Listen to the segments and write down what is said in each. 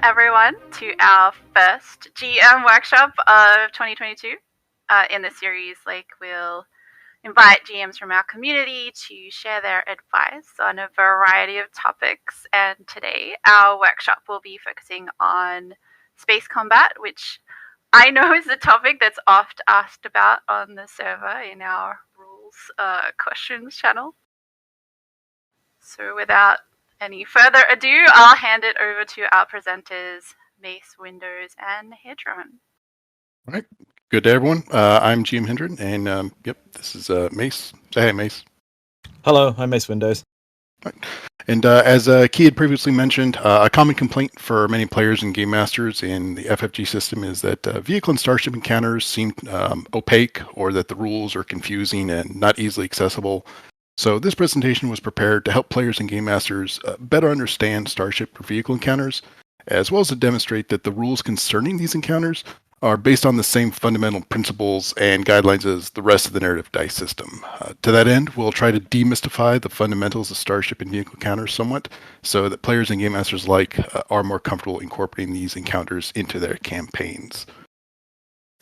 everyone, to our first GM workshop of 2022. In this series, we'll invite GMs from our community to share their advice on a variety of topics. And today, our workshop will be focusing on space combat, which I know is a topic that's oft asked about on the server in our rules questions channel. So without any further ado, I'll hand it over to our presenters, MaceWindows and Hidron. All right. Good day, everyone. I'm GM Hidron, and this is Mace. Say hey, Mace. Hello, I'm MaceWindows. Right. And as Key had previously mentioned, a common complaint for many players and game masters in the FFG system is that vehicle and starship encounters seem opaque, or that the rules are confusing and not easily accessible. So this presentation was prepared to help players and game masters better understand starship or vehicle encounters, as well as to demonstrate that the rules concerning these encounters are based on the same fundamental principles and guidelines as the rest of the narrative dice system. To that end, we'll try to demystify the fundamentals of starship and vehicle encounters somewhat, so that players and game masters alike are more comfortable incorporating these encounters into their campaigns.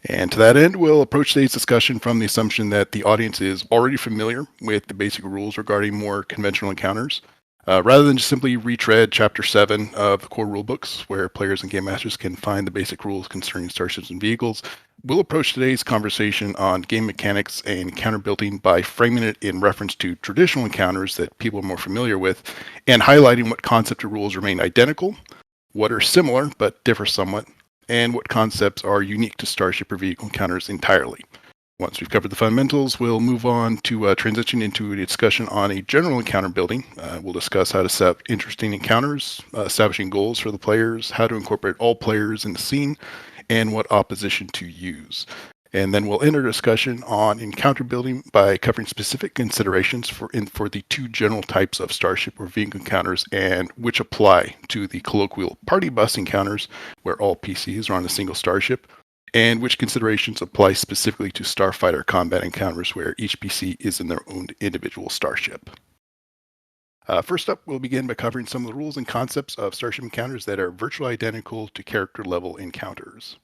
And to that end, we'll approach today's discussion from the assumption that the audience is already familiar with the basic rules regarding more conventional encounters, rather than just simply retread Chapter 7 of the core rulebooks, where players and game masters can find the basic rules concerning starships and vehicles. We'll approach today's conversation on game mechanics and encounter building by framing it in reference to traditional encounters that people are more familiar with, and highlighting what concept or rules remain identical, what are similar but differ somewhat, and what concepts are unique to starship or vehicle encounters entirely. Once we've covered the fundamentals, we'll move on to transition into a discussion on a general encounter building. We'll discuss how to set up interesting encounters, establishing goals for the players, how to incorporate all players in the scene, and what opposition to use. And then we'll enter a discussion on encounter building by covering specific considerations for the two general types of starship or vehicle encounters, and which apply to the colloquial party bus encounters, where all PCs are on a single starship, and which considerations apply specifically to starfighter combat encounters, where each PC is in their own individual starship. First up, we'll begin by covering some of the rules and concepts of starship encounters that are virtually identical to character-level encounters.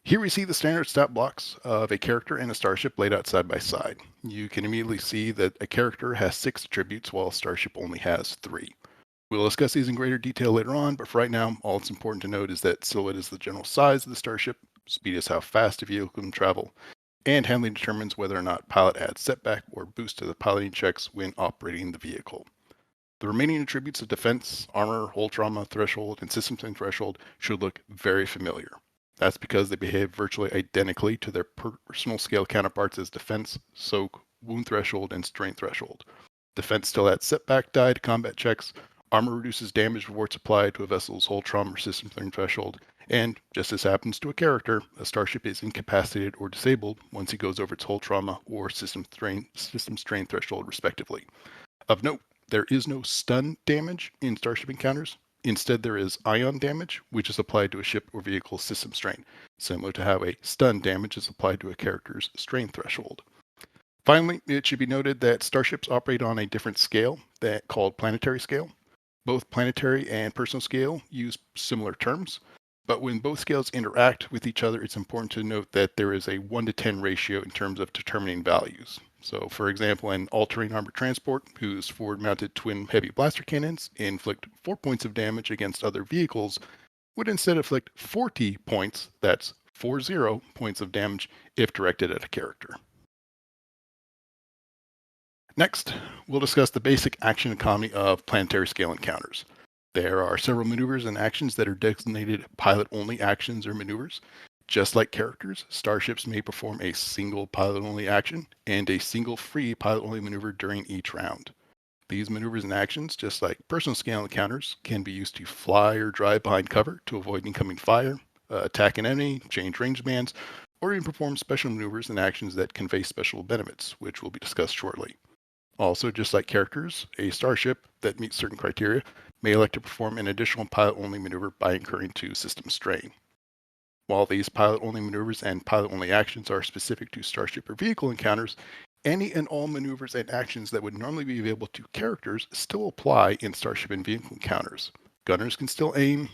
Here we see the standard stat blocks of a character and a starship laid out side by side. You can immediately see that a character has 6 attributes while a starship only has 3. We'll discuss these in greater detail later on, but for right now, all it's important to note is that silhouette is the general size of the starship, speed is how fast a vehicle can travel, and handling determines whether or not pilot adds setback or boost to the piloting checks when operating the vehicle. The remaining attributes of defense, armor, hull trauma, threshold, and system strength threshold should look very familiar. That's because they behave virtually identically to their personal scale counterparts as defense, soak, wound threshold, and strength threshold. Defense still adds setback die to combat checks, armor reduces damage before it's applied to a vessel's hull trauma or system strength threshold, and just as happens to a character, a starship is incapacitated or disabled once he goes over its hull trauma or system strain threshold, respectively. Of note, there is no stun damage in starship encounters. Instead, there is ion damage, which is applied to a ship or vehicle system strain, similar to how a stun damage is applied to a character's strain threshold. Finally, it should be noted that starships operate on a different scale called planetary scale. Both planetary and personal scale use similar terms, but when both scales interact with each other, it's important to note that there is a 1-to-10 ratio in terms of determining values. So, for example, an all-terrain armored transport whose forward-mounted twin heavy blaster cannons inflict 4 points of damage against other vehicles would instead inflict 40 points, that's 40 points of damage, if directed at a character. Next, we'll discuss the basic action economy of planetary scale encounters. There are several maneuvers and actions that are designated pilot-only actions or maneuvers. Just like characters, starships may perform a single pilot-only action and a single free pilot-only maneuver during each round. These maneuvers and actions, just like personal scale encounters, can be used to fly or drive behind cover to avoid incoming fire, attack an enemy, change range bands, or even perform special maneuvers and actions that convey special benefits, which will be discussed shortly. Also, just like characters, a starship that meets certain criteria may elect to perform an additional pilot-only maneuver by incurring 2 system strain. While these pilot-only maneuvers and pilot-only actions are specific to starship or vehicle encounters, any and all maneuvers and actions that would normally be available to characters still apply in starship and vehicle encounters. Gunners can still aim,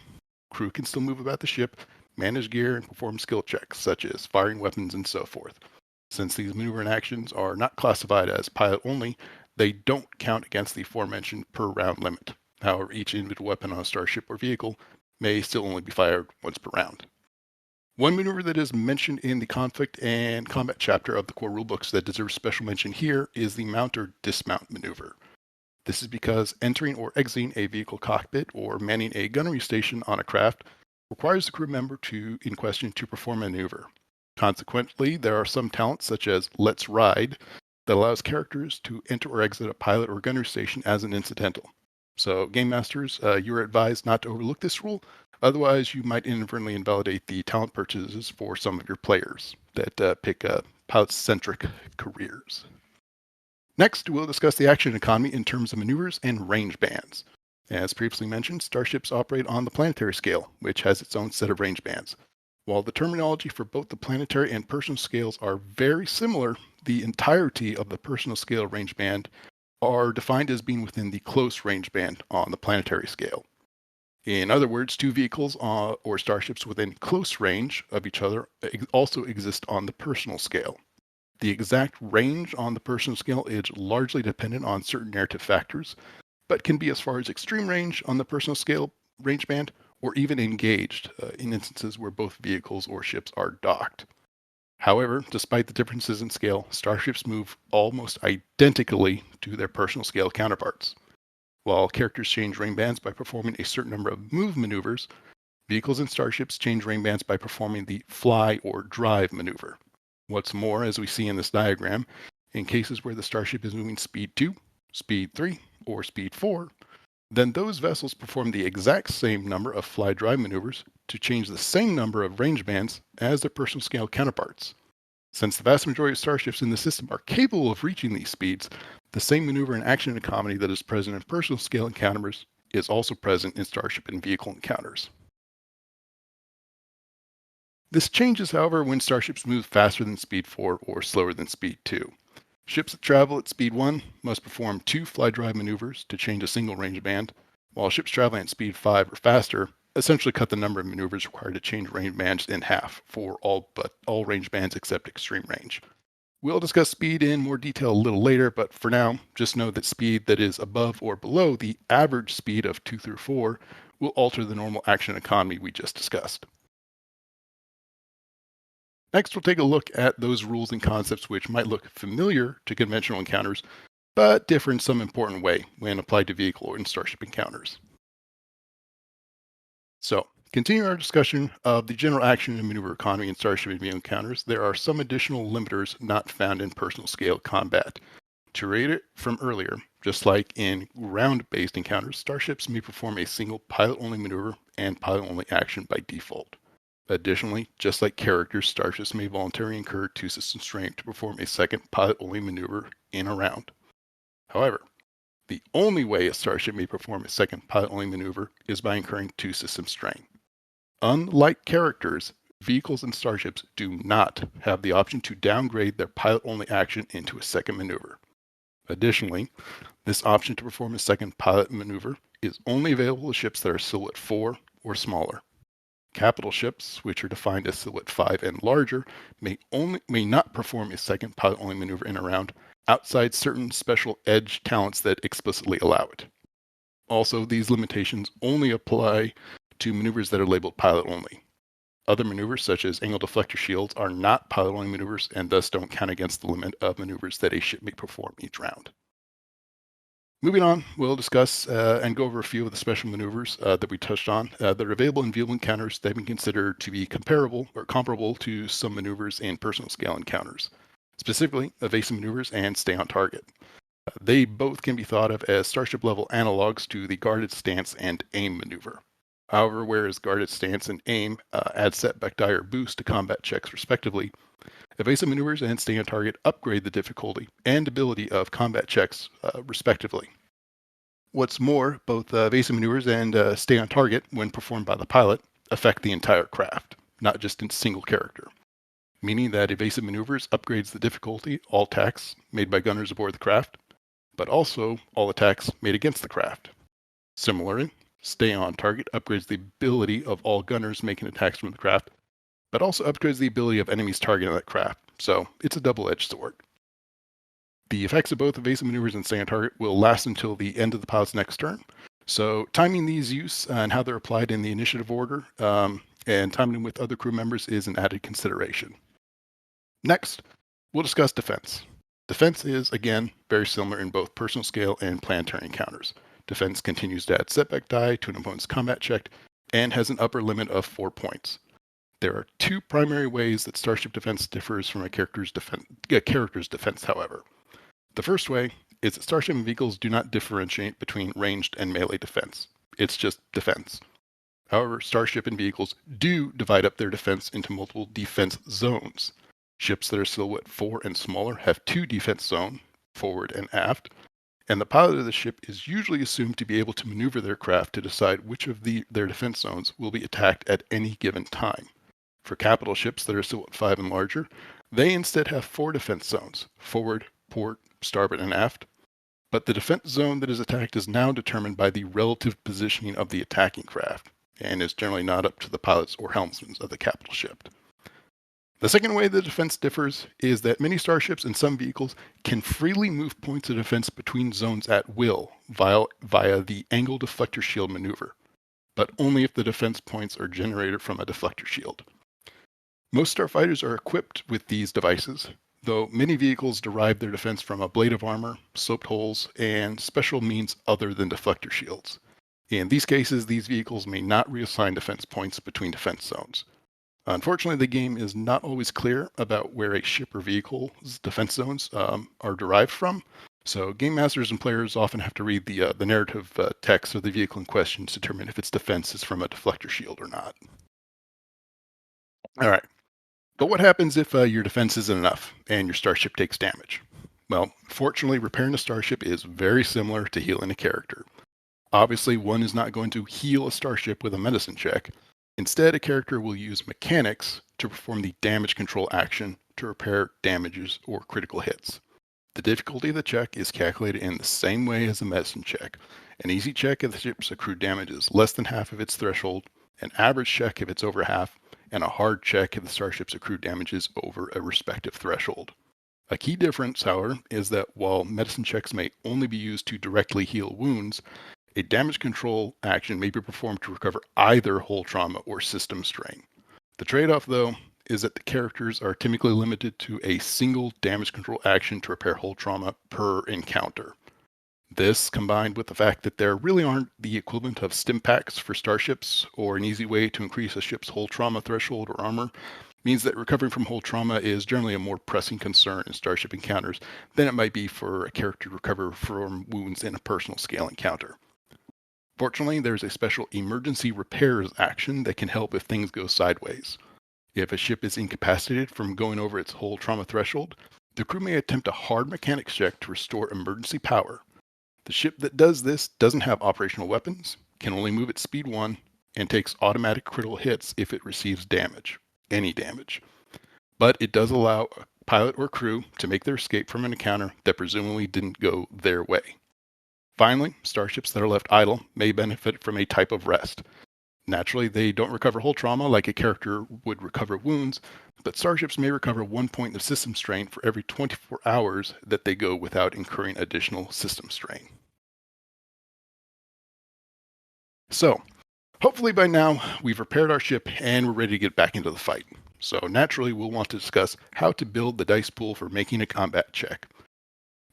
crew can still move about the ship, manage gear, and perform skill checks, such as firing weapons and so forth. Since these maneuvering actions are not classified as pilot only, they don't count against the aforementioned per round limit. However, each individual weapon on a starship or vehicle may still only be fired once per round. One maneuver that is mentioned in the conflict and combat chapter of the core rulebooks that deserves special mention here is the mount or dismount maneuver. This is because entering or exiting a vehicle cockpit or manning a gunnery station on a craft requires the crew member in question to perform a maneuver. Consequently, there are some talents such as Let's Ride that allows characters to enter or exit a pilot or gunnery station as an incidental. So game masters, you're advised not to overlook this rule, otherwise you might inadvertently invalidate the talent purchases for some of your players that pick pilot-centric careers. Next, we'll discuss the action economy in terms of maneuvers and range bands. As previously mentioned, starships operate on the planetary scale, which has its own set of range bands. While the terminology for both the planetary and personal scales are very similar, the entirety of the personal scale range band are defined as being within the close range band on the planetary scale. In other words, two vehicles or starships within close range of each other also exist on the personal scale. The exact range on the personal scale is largely dependent on certain narrative factors, but can be as far as extreme range on the personal scale range band, or even engaged in instances where both vehicles or ships are docked. However, despite the differences in scale, starships move almost identically to their personal scale counterparts. While characters change range bands by performing a certain number of move maneuvers, vehicles and starships change range bands by performing the fly or drive maneuver. What's more, as we see in this diagram, in cases where the starship is moving speed 2, speed 3, or speed 4, then those vessels perform the exact same number of fly-drive maneuvers to change the same number of range bands as their personal scale counterparts. Since the vast majority of starships in the system are capable of reaching these speeds, the same maneuver and action economy that is present in personal scale encounters is also present in starship and vehicle encounters. This changes, however, when starships move faster than speed 4 or slower than speed 2. Ships that travel at speed 1 must perform 2 fly-drive maneuvers to change a single range band, while ships traveling at speed 5 or faster essentially cut the number of maneuvers required to change range bands in half for all range bands except extreme range. We'll discuss speed in more detail a little later, but for now, just know that speed that is above or below the average speed of 2 through 4 will alter the normal action economy we just discussed. Next, we'll take a look at those rules and concepts which might look familiar to conventional encounters, but differ in some important way when applied to vehicle or starship encounters. So, continuing our discussion of the general action and maneuver economy in starship and vehicle encounters, there are some additional limiters not found in personal scale combat. To read it from earlier, just like in ground-based encounters, starships may perform a single pilot-only maneuver and pilot-only action by default. Additionally, just like characters, starships may voluntarily incur 2 system strain to perform a second pilot-only maneuver in a round. However, the only way a starship may perform a second pilot-only maneuver is by incurring 2 system strain. Unlike characters, vehicles and starships do not have the option to downgrade their pilot-only action into a second maneuver. Additionally, this option to perform a second pilot maneuver is only available to ships that are silhouette 4 or smaller. Capital ships, which are defined as silhouette 5 and larger, may not perform a second pilot-only maneuver in a round outside certain special edge talents that explicitly allow it. Also, these limitations only apply to maneuvers that are labeled pilot-only. Other maneuvers, such as angle deflector shields, are not pilot-only maneuvers and thus don't count against the limit of maneuvers that a ship may perform each round. Moving on, we'll discuss and go over a few of the special maneuvers that we touched on that are available in vehicle encounters that have been considered to be comparable to some maneuvers in personal scale encounters, specifically evasive maneuvers and stay on target. They both can be thought of as starship level analogs to the guarded stance and aim maneuver. However, whereas guarded stance and aim add setback die or boost to combat checks respectively, evasive maneuvers and stay on target upgrade the difficulty and ability of combat checks, respectively. What's more, both evasive maneuvers and stay on target, when performed by the pilot, affect the entire craft, not just a single character. Meaning that evasive maneuvers upgrades the difficulty all attacks made by gunners aboard the craft, but also all attacks made against the craft. Similarly, Stay on target upgrades the ability of all gunners making attacks from the craft, but also upgrades the ability of enemies targeting that craft, so it's a double-edged sword. The effects of both evasive maneuvers and stay on target will last until the end of the pilot's next turn, so timing these use and how they're applied in the initiative order and timing with other crew members is an added consideration. Next, we'll discuss defense. Defense is, again, very similar in both personal scale and planetary encounters. Defense continues to add setback die to an opponent's combat check and has an upper limit of 4 points. There are two primary ways that Starship Defense differs from a character's defense, however. The first way is that Starship vehicles do not differentiate between ranged and melee defense. It's just defense. However, Starship and vehicles do divide up their defense into multiple defense zones. Ships that are silhouette 4 and smaller have 2 defense zones, forward and aft, and the pilot of the ship is usually assumed to be able to maneuver their craft to decide which of their defense zones will be attacked at any given time. For capital ships that are silhouette 5 and larger, they instead have 4 defense zones, forward, port, starboard, and aft, but the defense zone that is attacked is now determined by the relative positioning of the attacking craft, and is generally not up to the pilots or helmsmen of the capital ship. The second way the defense differs is that many starships and some vehicles can freely move points of defense between zones at will via the angle deflector shield maneuver, but only if the defense points are generated from a deflector shield. Most starfighters are equipped with these devices, though many vehicles derive their defense from a blade of armor, sloped holes, and special means other than deflector shields. In these cases, these vehicles may not reassign defense points between defense zones. Unfortunately, the game is not always clear about where a ship or vehicle's defense zones are derived from, so game masters and players often have to read the narrative text of the vehicle in question to determine if its defense is from a deflector shield or not. All right, but what happens if your defense isn't enough and your starship takes damage? Well, fortunately, repairing a starship is very similar to healing a character. Obviously, one is not going to heal a starship with a medicine check. Instead, a character will use mechanics to perform the damage control action to repair damages or critical hits. The difficulty of the check is calculated in the same way as a medicine check. An easy check if the ship's accrued damage is less than half of its threshold, an average check if it's over half, and a hard check if the starship's accrued damage is over a respective threshold. A key difference, however, is that while medicine checks may only be used to directly heal wounds, a damage control action may be performed to recover either hull trauma or system strain. The trade-off, though, is that the characters are typically limited to a single damage control action to repair hull trauma per encounter. This, combined with the fact that there really aren't the equivalent of stim packs for starships or an easy way to increase a ship's hull trauma threshold or armor, means that recovering from hull trauma is generally a more pressing concern in starship encounters than it might be for a character to recover from wounds in a personal scale encounter. Fortunately, there's a special emergency repairs action that can help if things go sideways. If a ship is incapacitated from going over its hull trauma threshold, the crew may attempt a hard mechanics check to restore emergency power. The ship that does this doesn't have operational weapons, can only move at speed 1, and takes automatic critical hits if it receives damage, any damage. But it does allow a pilot or crew to make their escape from an encounter that presumably didn't go their way. Finally, starships that are left idle may benefit from a type of rest. Naturally, they don't recover hull trauma like a character would recover wounds, but starships may recover 1 point of system strain for every 24 hours that they go without incurring additional system strain. So, hopefully by now, we've repaired our ship and we're ready to get back into the fight. So naturally, we'll want to discuss how to build the dice pool for making a combat check.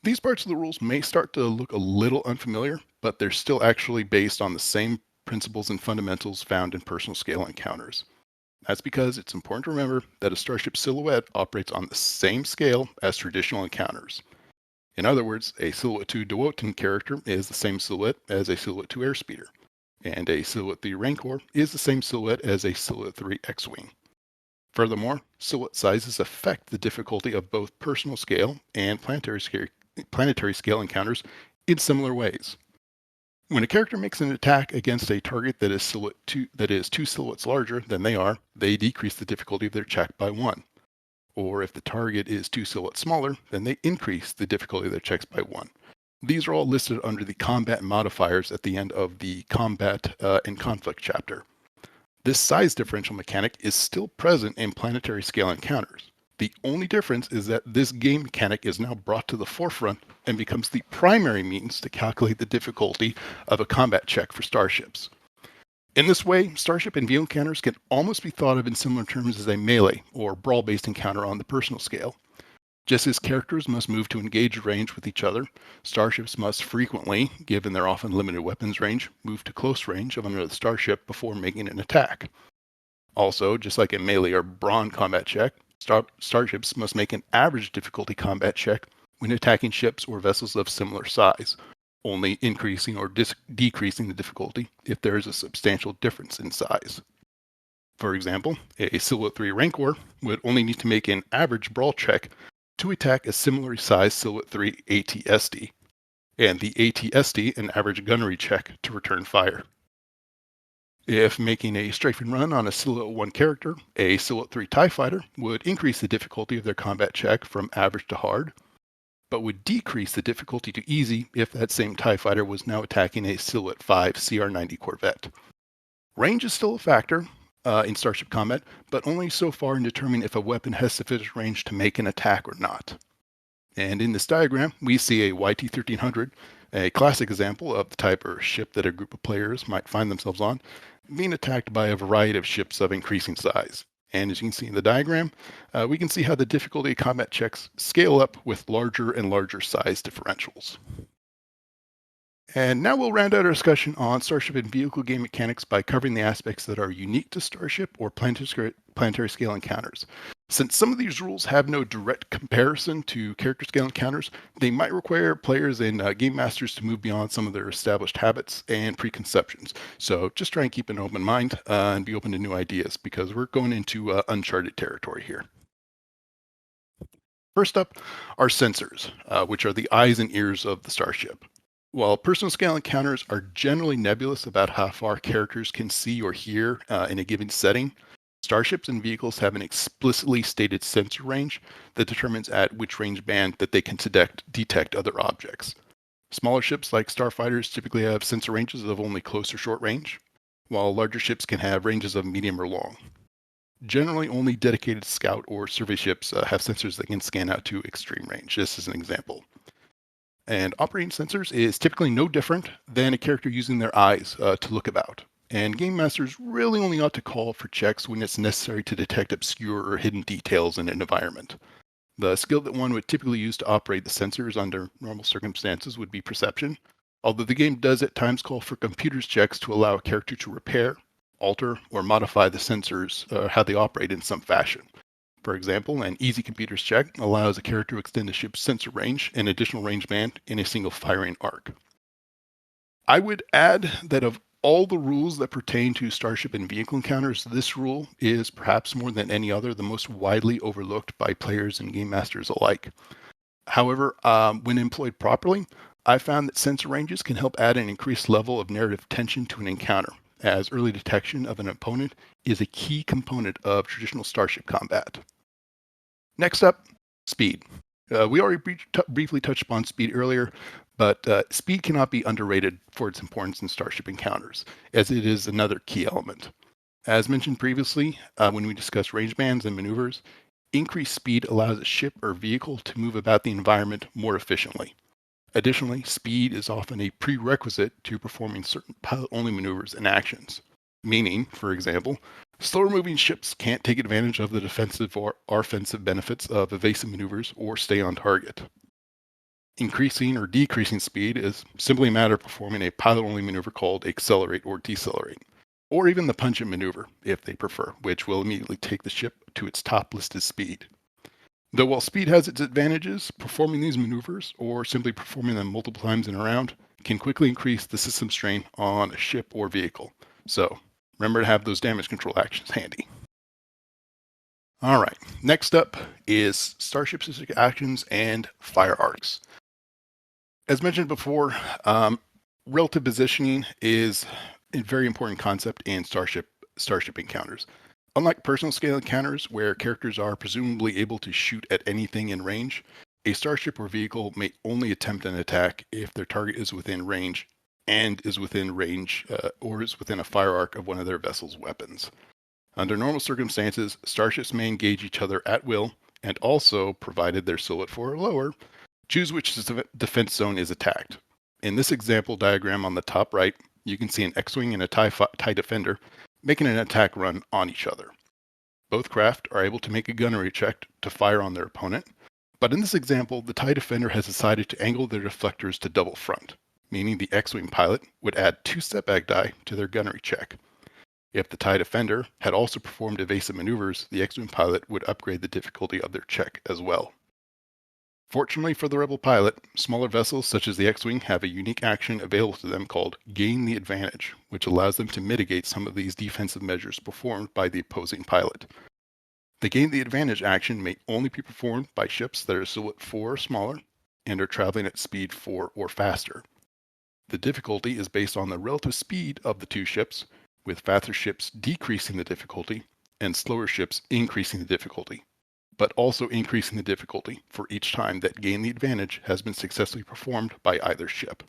These parts of the rules may start to look a little unfamiliar, but they're still actually based on the same principles and fundamentals found in personal scale encounters. That's because it's important to remember that a starship silhouette operates on the same scale as traditional encounters. In other words, a Silhouette 2 Dewotan character is the same silhouette as a Silhouette 2 Airspeeder, and a Silhouette 3 Rancor is the same silhouette as a Silhouette 3 X-Wing. Furthermore, silhouette sizes affect the difficulty of both personal scale and planetary scale encounters in similar ways. When a character makes an attack against a target that is 2 silhouettes larger than they are, they decrease the difficulty of their check by 1. Or if the target is 2 silhouettes smaller, then they increase the difficulty of their checks by 1. These are all listed under the combat modifiers at the end of the combat and conflict chapter. This size differential mechanic is still present in planetary scale encounters. The only difference is that this game mechanic is now brought to the forefront and becomes the primary means to calculate the difficulty of a combat check for starships. In this way, starship and vehicle encounters can almost be thought of in similar terms as a melee or brawl-based encounter on the personal scale. Just as characters must move to engage range with each other, starships must frequently, given their often limited weapons range, move to close range of another starship before making an attack. Also, just like a melee or brawn combat check, starships must make an average difficulty combat check when attacking ships or vessels of similar size, only increasing or decreasing the difficulty if there is a substantial difference in size. For example, a Silhouette 3 Rancor would only need to make an average brawl check to attack a similarly sized Silhouette 3 ATSD, and the ATSD an average gunnery check to return fire. If making a strafing run on a Silhouette 1 character, a Silhouette 3 TIE Fighter would increase the difficulty of their combat check from average to hard, but would decrease the difficulty to easy if that same TIE Fighter was now attacking a Silhouette 5 CR-90 Corvette. Range is still a factor in starship combat, but only so far in determining if a weapon has sufficient range to make an attack or not. And in this diagram, we see a YT-1300, a classic example of the type of ship that a group of players might find themselves on, being attacked by a variety of ships of increasing size. And as you can see in the diagram, we can see how the difficulty of combat checks scale up with larger and larger size differentials. And now we'll round out our discussion on starship and vehicle game mechanics by covering the aspects that are unique to starship or planetary scale encounters. Since some of these rules have no direct comparison to character scale encounters, they might require players and game masters to move beyond some of their established habits and preconceptions. So just try and keep an open mind and be open to new ideas, because we're going into uncharted territory here. First up are sensors, which are the eyes and ears of the starship. While personal scale encounters are generally nebulous about how far characters can see or hear in a given setting, starships and vehicles have an explicitly stated sensor range that determines at which range band that they can detect other objects. Smaller ships like starfighters typically have sensor ranges of only close or short range, while larger ships can have ranges of medium or long. Generally, only dedicated scout or survey ships have sensors that can scan out to extreme range, just as an example. And operating sensors is typically no different than a character using their eyes to look about. And game masters really only ought to call for checks when it's necessary to detect obscure or hidden details in an environment. The skill that one would typically use to operate the sensors under normal circumstances would be perception, although the game does at times call for computers checks to allow a character to repair, alter, or modify the sensors, how they operate in some fashion. For example, an easy computers check allows a character to extend a ship's sensor range an additional range band in a single firing arc. I would add that of all the rules that pertain to starship and vehicle encounters, this rule is perhaps more than any other the most widely overlooked by players and game masters alike. However, when employed properly, I found that sensor ranges can help add an increased level of narrative tension to an encounter, as early detection of an opponent is a key component of traditional starship combat. Next up, speed. We already briefly touched upon speed earlier, but speed cannot be underrated for its importance in starship encounters, as it is another key element. As mentioned previously, when we discussed range bands and maneuvers, increased speed allows a ship or vehicle to move about the environment more efficiently. Additionally, speed is often a prerequisite to performing certain pilot-only maneuvers and actions. Meaning, for example, slower-moving ships can't take advantage of the defensive or offensive benefits of evasive maneuvers or stay on target. Increasing or decreasing speed is simply a matter of performing a pilot-only maneuver called accelerate or decelerate, or even the punch-in maneuver, if they prefer, which will immediately take the ship to its top listed speed. Though while speed has its advantages, performing these maneuvers, or simply performing them multiple times in a round, can quickly increase the system strain on a ship or vehicle. So, remember to have those damage control actions handy. All right, next up is starship-specific actions and fire arcs. As mentioned before, relative positioning is a very important concept in starship encounters. Unlike personal scale encounters where characters are presumably able to shoot at anything in range, a starship or vehicle may only attempt an attack if their target is within range and is within range or is within a fire arc of one of their vessel's weapons. Under normal circumstances, starships may engage each other at will and also, provided they're silhouette 4 or lower, choose which defense zone is attacked. In this example diagram on the top right, you can see an X-Wing and a TIE Defender making an attack run on each other. Both craft are able to make a gunnery check to fire on their opponent, but in this example, the TIE Defender has decided to angle their deflectors to double front, meaning the X-Wing pilot would add 2 setback die to their gunnery check. If the TIE Defender had also performed evasive maneuvers, the X-Wing pilot would upgrade the difficulty of their check as well. Fortunately for the Rebel pilot, smaller vessels such as the X-Wing have a unique action available to them called Gain the Advantage, which allows them to mitigate some of these defensive measures performed by the opposing pilot. The Gain the Advantage action may only be performed by ships that are silhouette 4 or smaller and are traveling at speed 4 or faster. The difficulty is based on the relative speed of the two ships, with faster ships decreasing the difficulty and slower ships increasing the difficulty, but also increasing the difficulty for each time that Gain the Advantage has been successfully performed by either ship.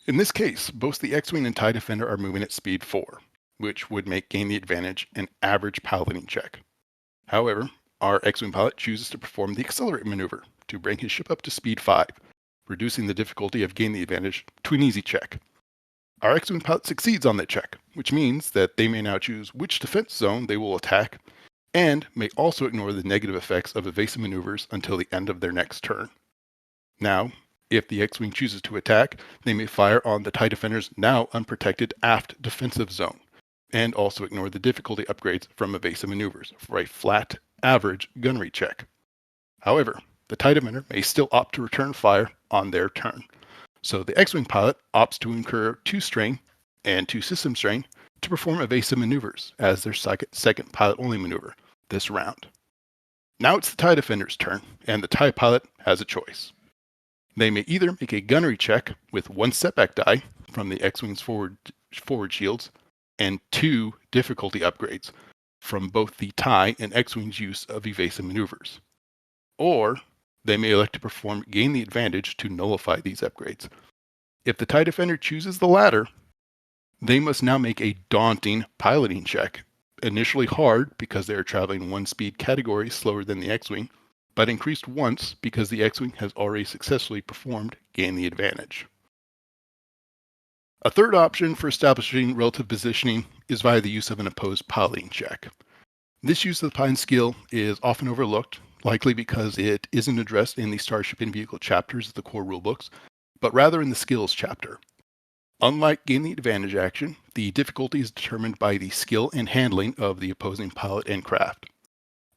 In this case, both the X-Wing and TIE Defender are moving at speed 4, which would make Gain the Advantage an average piloting check. However, our X-Wing pilot chooses to perform the Accelerate maneuver to bring his ship up to speed 5, reducing the difficulty of Gain the Advantage to an easy check. Our X-Wing pilot succeeds on that check, which means that they may now choose which defense zone they will attack and may also ignore the negative effects of evasive maneuvers until the end of their next turn. Now, if the X-Wing chooses to attack, they may fire on the TIE Defender's now unprotected aft defensive zone, and also ignore the difficulty upgrades from evasive maneuvers for a flat, average gunnery check. However, the TIE Defender may still opt to return fire on their turn. So the X-Wing pilot opts to incur 2 strain and 2 system strain to perform evasive maneuvers as their second pilot-only maneuver this round. Now it's the TIE Defender's turn, and the TIE pilot has a choice. They may either make a gunnery check with 1 setback die from the X-Wing's forward shields and 2 difficulty upgrades from both the TIE and X-Wing's use of evasive maneuvers. Or they may elect to perform Gain the Advantage to nullify these upgrades. If the TIE Defender chooses the latter, they must now make a daunting piloting check. Initially hard because they are traveling 1 speed category slower than the X-Wing, but increased once because the X-Wing has already successfully performed Gain the Advantage. A third option for establishing relative positioning is via the use of an opposed piloting check. This use of the piloting skill is often overlooked, likely because it isn't addressed in the Starship and Vehicle chapters of the core rulebooks, but rather in the Skills chapter. Unlike Gain the Advantage action, the difficulty is determined by the skill and handling of the opposing pilot and craft.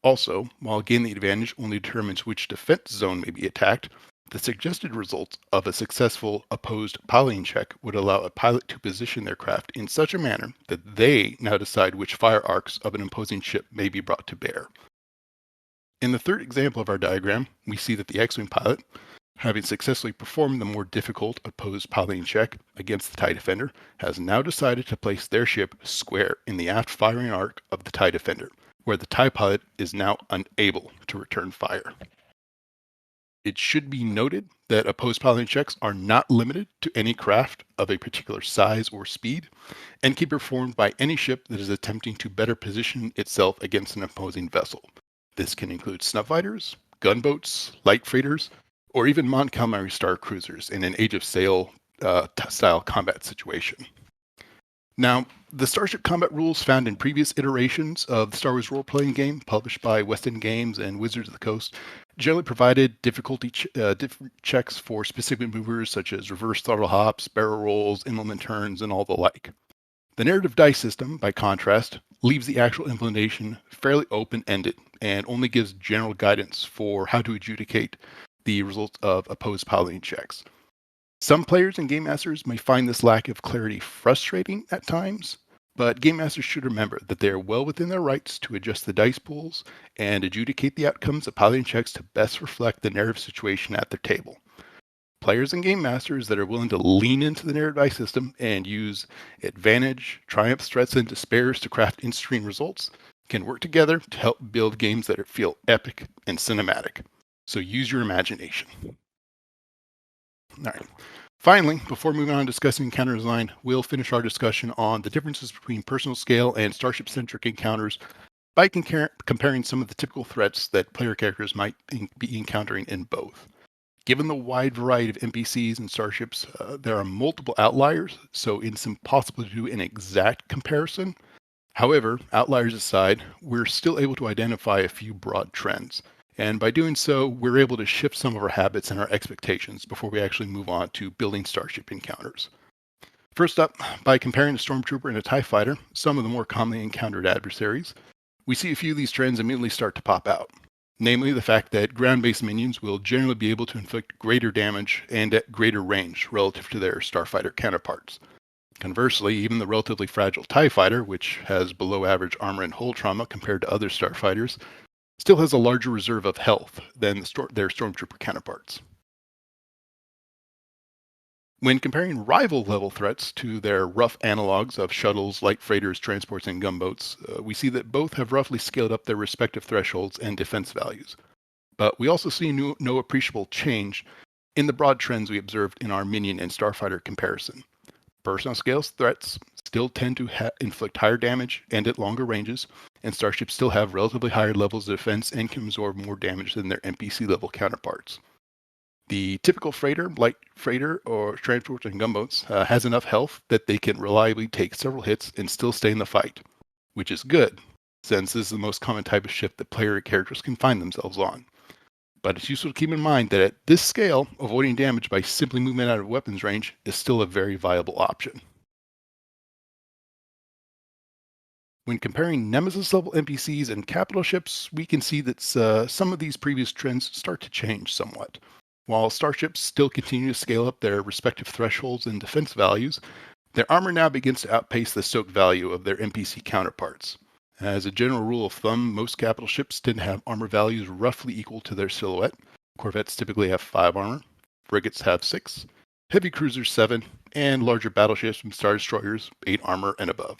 Also, while Gain the Advantage only determines which defense zone may be attacked, the suggested results of a successful opposed piloting check would allow a pilot to position their craft in such a manner that they now decide which fire arcs of an opposing ship may be brought to bear. In the third example of our diagram, we see that the X-Wing pilot, having successfully performed the more difficult opposed piloting check against the TIE Defender, has now decided to place their ship square in the aft firing arc of the TIE Defender, where the TIE pilot is now unable to return fire. It should be noted that opposed piloting checks are not limited to any craft of a particular size or speed, and can be performed by any ship that is attempting to better position itself against an opposing vessel. This can include snuff fighters, gunboats, light freighters, or even Mon Calamari star cruisers in an Age of Sail style combat situation. Now, the Starship combat rules found in previous iterations of the Star Wars role-playing game, published by West End Games and Wizards of the Coast, generally provided difficulty checks for specific maneuvers such as reverse throttle hops, barrel rolls, implement turns, and all the like. The narrative dice system, by contrast, leaves the actual implementation fairly open-ended and only gives general guidance for how to adjudicate the results of opposed piloting checks. Some players and game masters may find this lack of clarity frustrating at times, but game masters should remember that they are well within their rights to adjust the dice pools and adjudicate the outcomes of piloting checks to best reflect the narrative situation at their table. Players and game masters that are willing to lean into the narrative dice system and use advantage, triumphs, threats, and despairs to craft in-screen results can work together to help build games that feel epic and cinematic. So use your imagination. All right. Finally, before moving on to discussing encounter design, we'll finish our discussion on the differences between personal scale and starship-centric encounters by comparing some of the typical threats that player characters might be encountering in both. Given the wide variety of NPCs and starships, there are multiple outliers, so it's impossible to do an exact comparison. However, outliers aside, we're still able to identify a few broad trends. And by doing so, we're able to shift some of our habits and our expectations before we actually move on to building starship encounters. First up, by comparing a stormtrooper and a TIE fighter, some of the more commonly encountered adversaries, we see a few of these trends immediately start to pop out. Namely, the fact that ground-based minions will generally be able to inflict greater damage and at greater range relative to their starfighter counterparts. Conversely, even the relatively fragile TIE fighter, which has below average armor and hull trauma compared to other starfighters, still has a larger reserve of health than their stormtrooper counterparts. When comparing rival level threats to their rough analogs of shuttles, light freighters, transports, and gunboats, we see that both have roughly scaled up their respective thresholds and defense values. But we also see no appreciable change in the broad trends we observed in our minion and starfighter comparison. Personal scale threats still tend to inflict higher damage and at longer ranges, and starships still have relatively higher levels of defense and can absorb more damage than their NPC level counterparts. The typical freighter, light freighter, or transports and gunboats has enough health that they can reliably take several hits and still stay in the fight, which is good, since this is the most common type of ship that player characters can find themselves on. But it's useful to keep in mind that at this scale, avoiding damage by simply moving out of weapons range is still a very viable option. When comparing Nemesis-level NPCs and capital ships, we can see that some of these previous trends start to change somewhat. While starships still continue to scale up their respective thresholds and defense values, their armor now begins to outpace the soak value of their NPC counterparts. As a general rule of thumb, most capital ships tend to have armor values roughly equal to their silhouette. Corvettes typically have 5 armor, frigates have 6, heavy cruisers 7, and larger battleships and star destroyers 8 armor and above.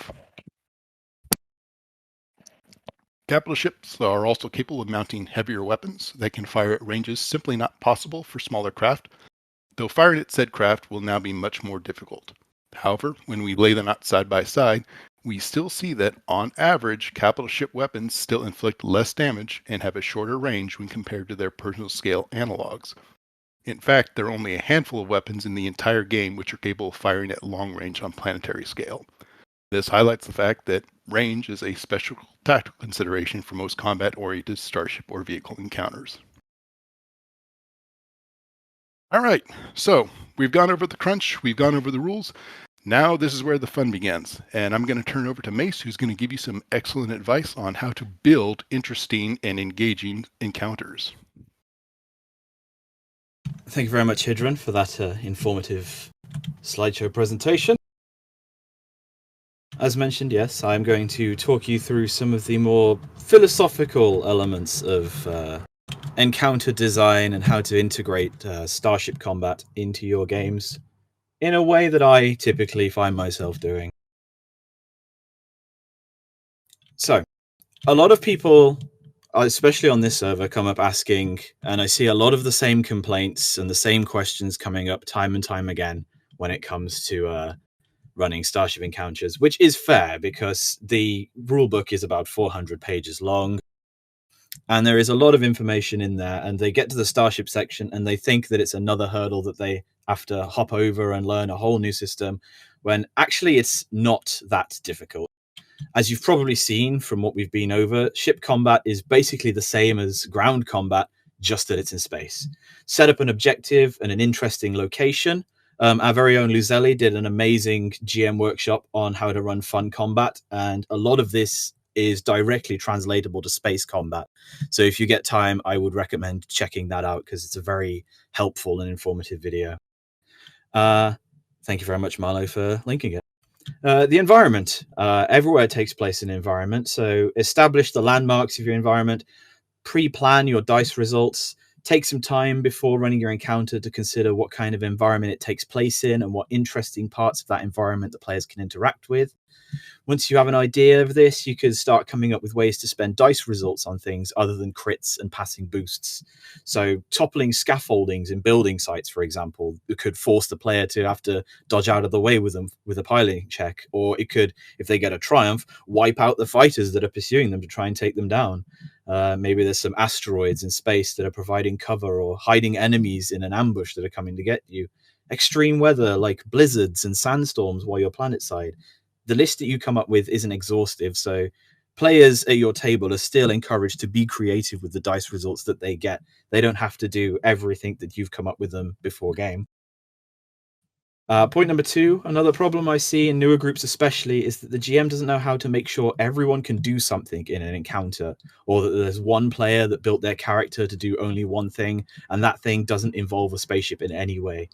Capital ships are also capable of mounting heavier weapons that can fire at ranges simply not possible for smaller craft, though firing at said craft will now be much more difficult. However, when we lay them out side by side, we still see that, on average, capital ship weapons still inflict less damage and have a shorter range when compared to their personal scale analogs. In fact, there are only a handful of weapons in the entire game which are capable of firing at long range on planetary scale. This highlights the fact that range is a special tactical consideration for most combat-oriented starship or vehicle encounters. All right, so we've gone over the crunch, we've gone over the rules. Now this is where the fun begins, and I'm going to turn over to Mace, who's going to give you some excellent advice on how to build interesting and engaging encounters. Thank you very much, Hidron, for that informative slideshow presentation. As mentioned, yes, I'm going to talk you through some of the more philosophical elements of encounter design and how to integrate starship combat into your games in a way that I typically find myself doing. So, a lot of people, especially on this server, come up asking, and I see a lot of the same complaints and the same questions coming up time and time again when it comes to running Starship Encounters, which is fair because the rulebook is about 400 pages long. And there is a lot of information in there, and they get to the Starship section and they think that it's another hurdle that they have to hop over and learn a whole new system, when actually it's not that difficult. As you've probably seen from what we've been over, ship combat is basically the same as ground combat, just that it's in space. Set up an objective and an interesting location. Our very own Luzelli did an amazing GM workshop on how to run fun combat, and a lot of this is directly translatable to space combat. So if you get time, I would recommend checking that out because it's a very helpful and informative video. Thank you very much, Marlo, for linking it. The environment. Everywhere takes place in environment. So establish the landmarks of your environment, pre-plan your dice results, take some time before running your encounter to consider what kind of environment it takes place in and what interesting parts of that environment the players can interact with. Once you have an idea of this, you could start coming up with ways to spend dice results on things other than crits and passing boosts. So toppling scaffoldings in building sites, for example, it could force the player to have to dodge out of the way with them with a piloting check, or it could, if they get a triumph, wipe out the fighters that are pursuing them to try and take them down. Maybe there's some asteroids in space that are providing cover, or hiding enemies in an ambush that are coming to get you. Extreme weather like blizzards and sandstorms while you're planetside. The list that you come up with isn't exhaustive, so players at your table are still encouraged to be creative with the dice results that they get. They don't have to do everything that you've come up with them before game. Point number 2, another problem I see in newer groups especially, is that the GM doesn't know how to make sure everyone can do something in an encounter, or that there's one player that built their character to do only one thing, and that thing doesn't involve a spaceship in any way.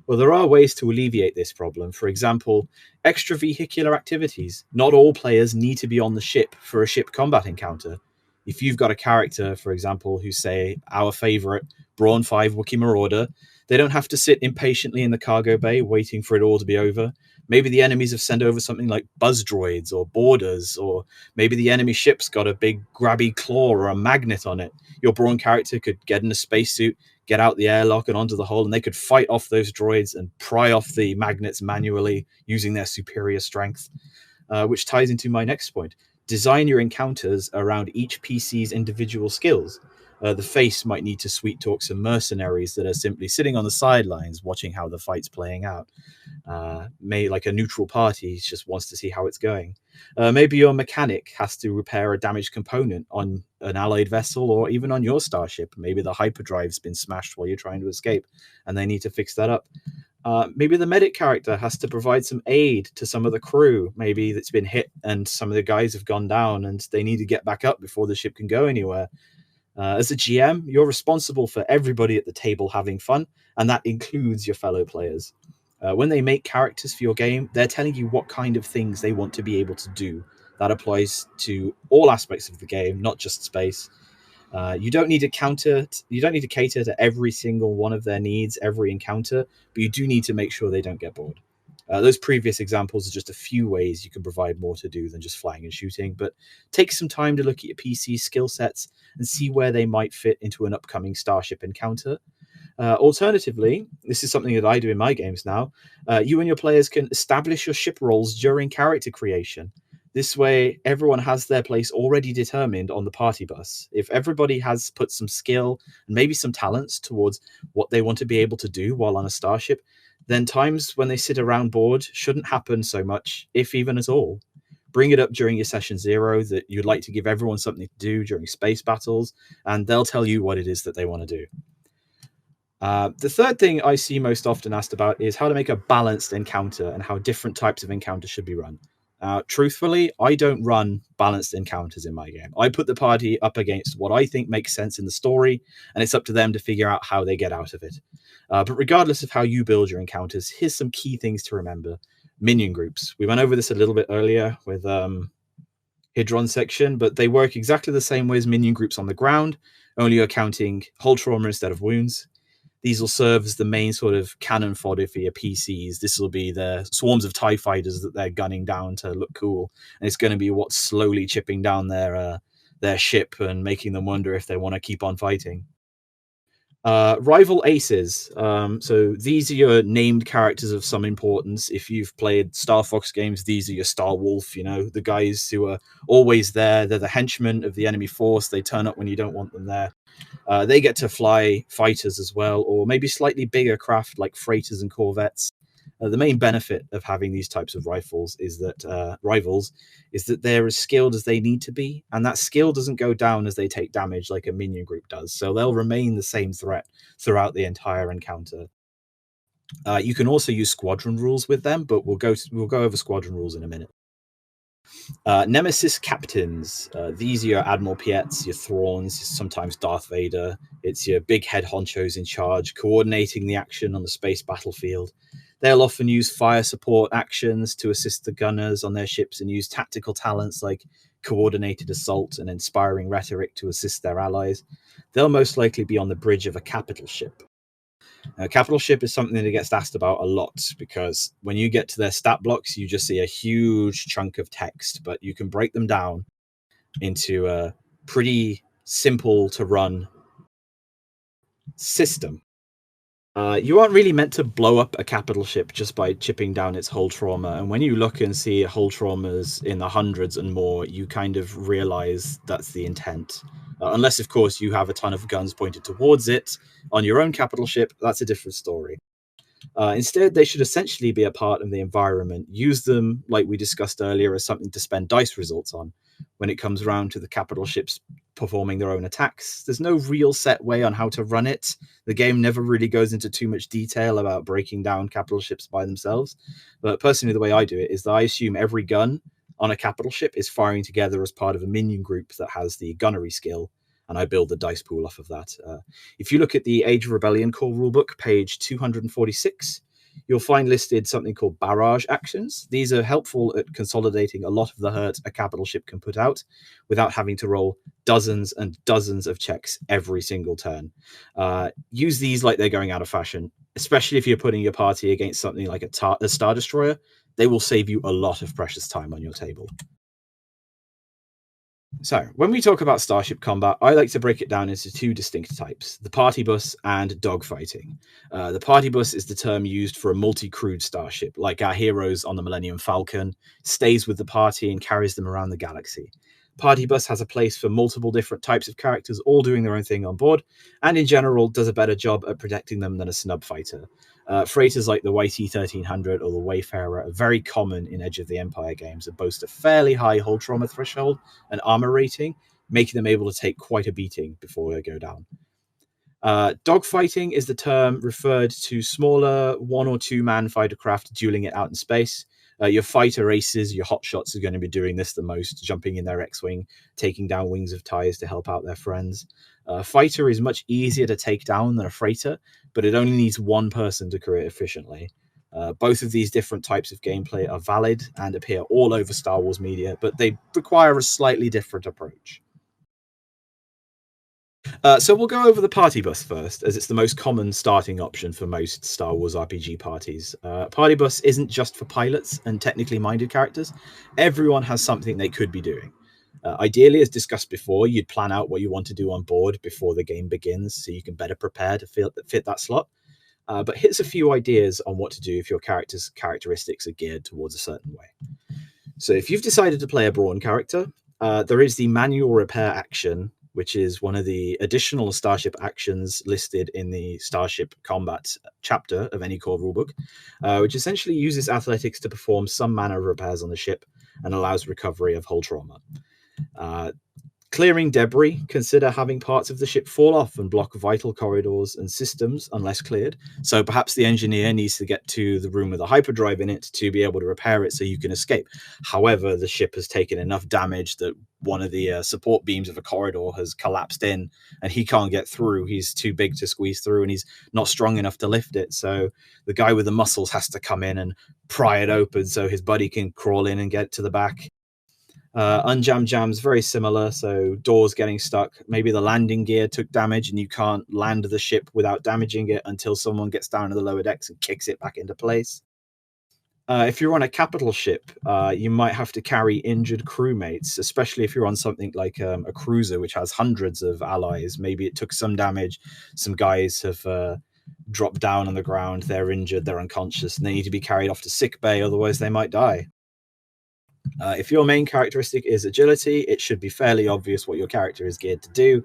Well, there are ways to alleviate this problem. For example, extravehicular activities. Not all players need to be on the ship for a ship combat encounter. If you've got a character, for example, who's, say, our favorite Brawn 5 Wookiee Marauder, they don't have to sit impatiently in the cargo bay waiting for it all to be over. Maybe the enemies have sent over something like buzz droids or boarders, or maybe the enemy ship's got a big grabby claw or a magnet on it. Your Brawn character could get in a spacesuit, get out the airlock and onto the hull, and they could fight off those droids and pry off the magnets manually using their superior strength, which ties into my next point. Design your encounters around each PC's individual skills. The face might need to sweet talk some mercenaries that are simply sitting on the sidelines watching how the fight's playing out. Like a neutral party just wants to see how it's going. Maybe your mechanic has to repair a damaged component on an allied vessel, or even on your starship. Maybe the hyperdrive's been smashed while you're trying to escape and they need to fix that up. Maybe the medic character has to provide some aid to some of the crew, maybe that's been hit and some of the guys have gone down and they need to get back up before the ship can go anywhere. As a GM, you're responsible for everybody at the table having fun, and that includes your fellow players. When they make characters for your game, they're telling you what kind of things they want to be able to do. That applies to all aspects of the game, not just space. You don't need to cater to every single one of their needs, every encounter, but you do need to make sure they don't get bored. Those previous examples are just a few ways you can provide more to do than just flying and shooting, but take some time to look at your PC skill sets and see where they might fit into an upcoming Starship encounter. Alternatively, this is something that I do in my games now, you and your players can establish your ship roles during character creation. This way, everyone has their place already determined on the party bus. If everybody has put some skill and maybe some talents towards what they want to be able to do while on a starship, then times when they sit around bored shouldn't happen so much, if even at all. Bring it up during your session 0 that you'd like to give everyone something to do during space battles, and they'll tell you what it is that they want to do. The third thing I see most often asked about is how to make a balanced encounter and how different types of encounters should be run. Truthfully, I don't run balanced encounters in my game. I put the party up against what I think makes sense in the story, and it's up to them to figure out how they get out of it. But regardless of how you build your encounters, here's some key things to remember. Minion groups. We went over this a little bit earlier with Hidron section, but they work exactly the same way as minion groups on the ground, only you're counting hull trauma instead of wounds. These will serve as the main sort of cannon fodder for your PCs. This will be the swarms of TIE fighters that they're gunning down to look cool. And it's going to be what's slowly chipping down their ship and making them wonder if they want to keep on fighting. Rival aces. So these are your named characters of some importance. If you've played Star Fox games, these are your Star Wolf, the guys who are always there. They're the henchmen of the enemy force. They turn up when you don't want them there. They get to fly fighters as well, or maybe slightly bigger craft like freighters and corvettes. The main benefit of having these types of rivals is that they're as skilled as they need to be, and that skill doesn't go down as they take damage like a minion group does, so they'll remain the same threat throughout the entire encounter. You can also use squadron rules with them, but we'll go over squadron rules in a minute. Nemesis captains. These are your Admiral Piets, your Thrawns, sometimes Darth Vader. It's your big head honchos in charge, coordinating the action on the space battlefield. They'll often use fire support actions to assist the gunners on their ships and use tactical talents like coordinated assault and inspiring rhetoric to assist their allies. They'll most likely be on the bridge of a capital ship. Capital ship is something that gets asked about a lot, because when you get to their stat blocks, you just see a huge chunk of text, but you can break them down into a pretty simple to run system. You aren't really meant to blow up a capital ship just by chipping down its hull trauma. And when you look and see hull traumas in the hundreds and more, you kind of realize that's the intent. Unless, of course, you have a ton of guns pointed towards it on your own capital ship, that's a different story. Instead, they should essentially be a part of the environment. Use them, like we discussed earlier, as something to spend dice results on. When it comes around to the capital ships performing their own attacks, there's no real set way on how to run it. The game never really goes into too much detail about breaking down capital ships by themselves. But personally, the way I do it is that I assume every gun on a capital ship is firing together as part of a minion group that has the gunnery skill, and I build the dice pool off of that. If you look at the Age of Rebellion core rulebook, page 246, you'll find listed something called barrage actions. These are helpful at consolidating a lot of the hurt a capital ship can put out without having to roll dozens and dozens of checks every single turn. Use these like they're going out of fashion, especially if you're putting your party against something like a Star Destroyer. They will save you a lot of precious time on your table. So, when we talk about starship combat, I like to break it down into two distinct types, the party bus and dogfighting. The party bus is the term used for a multi-crewed starship, like our heroes on the Millennium Falcon, stays with the party and carries them around the galaxy. Party bus has a place for multiple different types of characters, all doing their own thing on board, and in general does a better job at protecting them than a snub fighter. Freighters like the YT-1300 or the Wayfarer are very common in Edge of the Empire games and boast a fairly high hull trauma threshold and armor rating, making them able to take quite a beating before they go down. Dogfighting is the term referred to smaller 1 or 2 man fighter craft dueling it out in space. Your fighter aces, your hotshots are going to be doing this the most, jumping in their X-Wing, taking down wings of TIEs to help out their friends. Fighter is much easier to take down than a freighter, but it only needs one person to create efficiently. Both of these different types of gameplay are valid and appear all over Star Wars media, but they require a slightly different approach. So we'll go over the party bus first, as it's the most common starting option for most Star Wars RPG parties. Party bus isn't just for pilots and technically minded characters. Everyone has something they could be doing. Ideally, as discussed before, you'd plan out what you want to do on board before the game begins so you can better prepare to fit that slot. But here's a few ideas on what to do if your character's characteristics are geared towards a certain way. So if you've decided to play a brawn character, there is the manual repair action, which is one of the additional Starship actions listed in the Starship Combat chapter of any core rulebook, which essentially uses athletics to perform some manner of repairs on the ship and allows recovery of hull trauma. Clearing debris, consider having parts of the ship fall off and block vital corridors and systems unless cleared. So perhaps the engineer needs to get to the room with a hyperdrive in it to be able to repair it so you can escape. However, the ship has taken enough damage that one of the support beams of a corridor has collapsed in and he can't get through. He's too big to squeeze through and he's not strong enough to lift it. So the guy with the muscles has to come in and pry it open so his buddy can crawl in and get to the back. Unjam Jam's very similar, so doors getting stuck. Maybe the landing gear took damage and you can't land the ship without damaging it until someone gets down to the lower decks and kicks it back into place. If you're on a capital ship, you might have to carry injured crewmates, especially if you're on something like a cruiser, which has hundreds of allies. Maybe it took some damage. Some guys have dropped down on the ground. They're injured. They're unconscious. And they need to be carried off to sick bay. Otherwise, they might die. If your main characteristic is agility, it should be fairly obvious what your character is geared to do.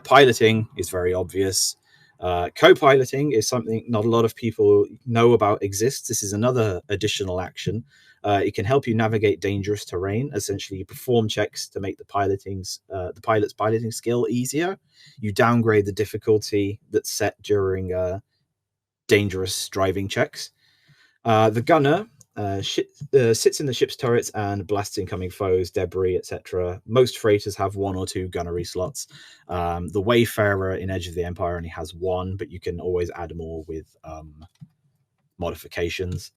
Piloting is very obvious. Co-piloting is something not a lot of people know about exists. This is another additional action. It can help you navigate dangerous terrain. Essentially, you perform checks to make the pilot's piloting skill easier. You downgrade the difficulty that's set during dangerous driving checks. The gunner sits in the ship's turrets and blasts incoming foes, debris, etc. Most freighters have 1 or 2 gunnery slots. The Wayfarer in Edge of the Empire only has 1, but you can always add more with modifications.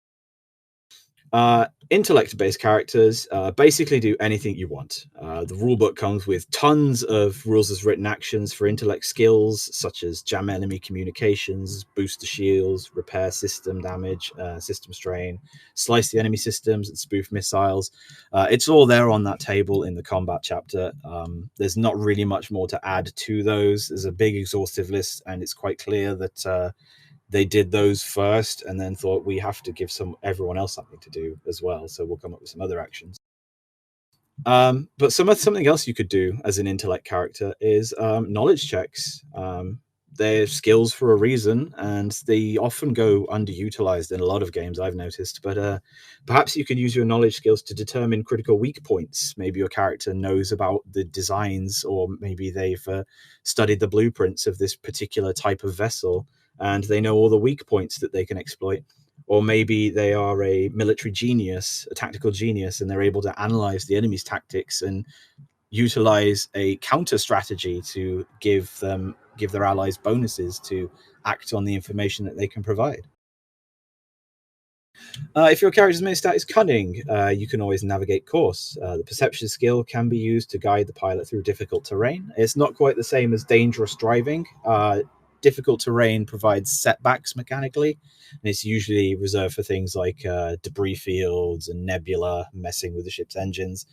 Intellect-based characters basically do anything you want. The rulebook comes with tons of rules as written actions for intellect skills, such as jam enemy communications, boost the shields, repair system damage, system strain, slice the enemy systems, and spoof missiles. It's all there on that table in the combat chapter. There's not really much more to add to those. There's a big exhaustive list, and it's quite clear that they did those first and then thought we have to give everyone else something to do as well, so we'll come up with some other actions. But something else you could do as an intellect character is knowledge checks. They're skills for a reason, and they often go underutilized in a lot of games, I've noticed. But perhaps you can use your knowledge skills to determine critical weak points. Maybe your character knows about the designs, or maybe they've studied the blueprints of this particular type of vessel, and they know all the weak points that they can exploit. Or maybe they are a military genius, a tactical genius, and they're able to analyze the enemy's tactics and utilize a counter strategy to give their allies bonuses to act on the information that they can provide. If your character's main stat is cunning, you can always navigate course. The perception skill can be used to guide the pilot through difficult terrain. It's not quite the same as dangerous driving. Difficult terrain provides setbacks mechanically, and it's usually reserved for things like debris fields and nebula messing with the ship's engines.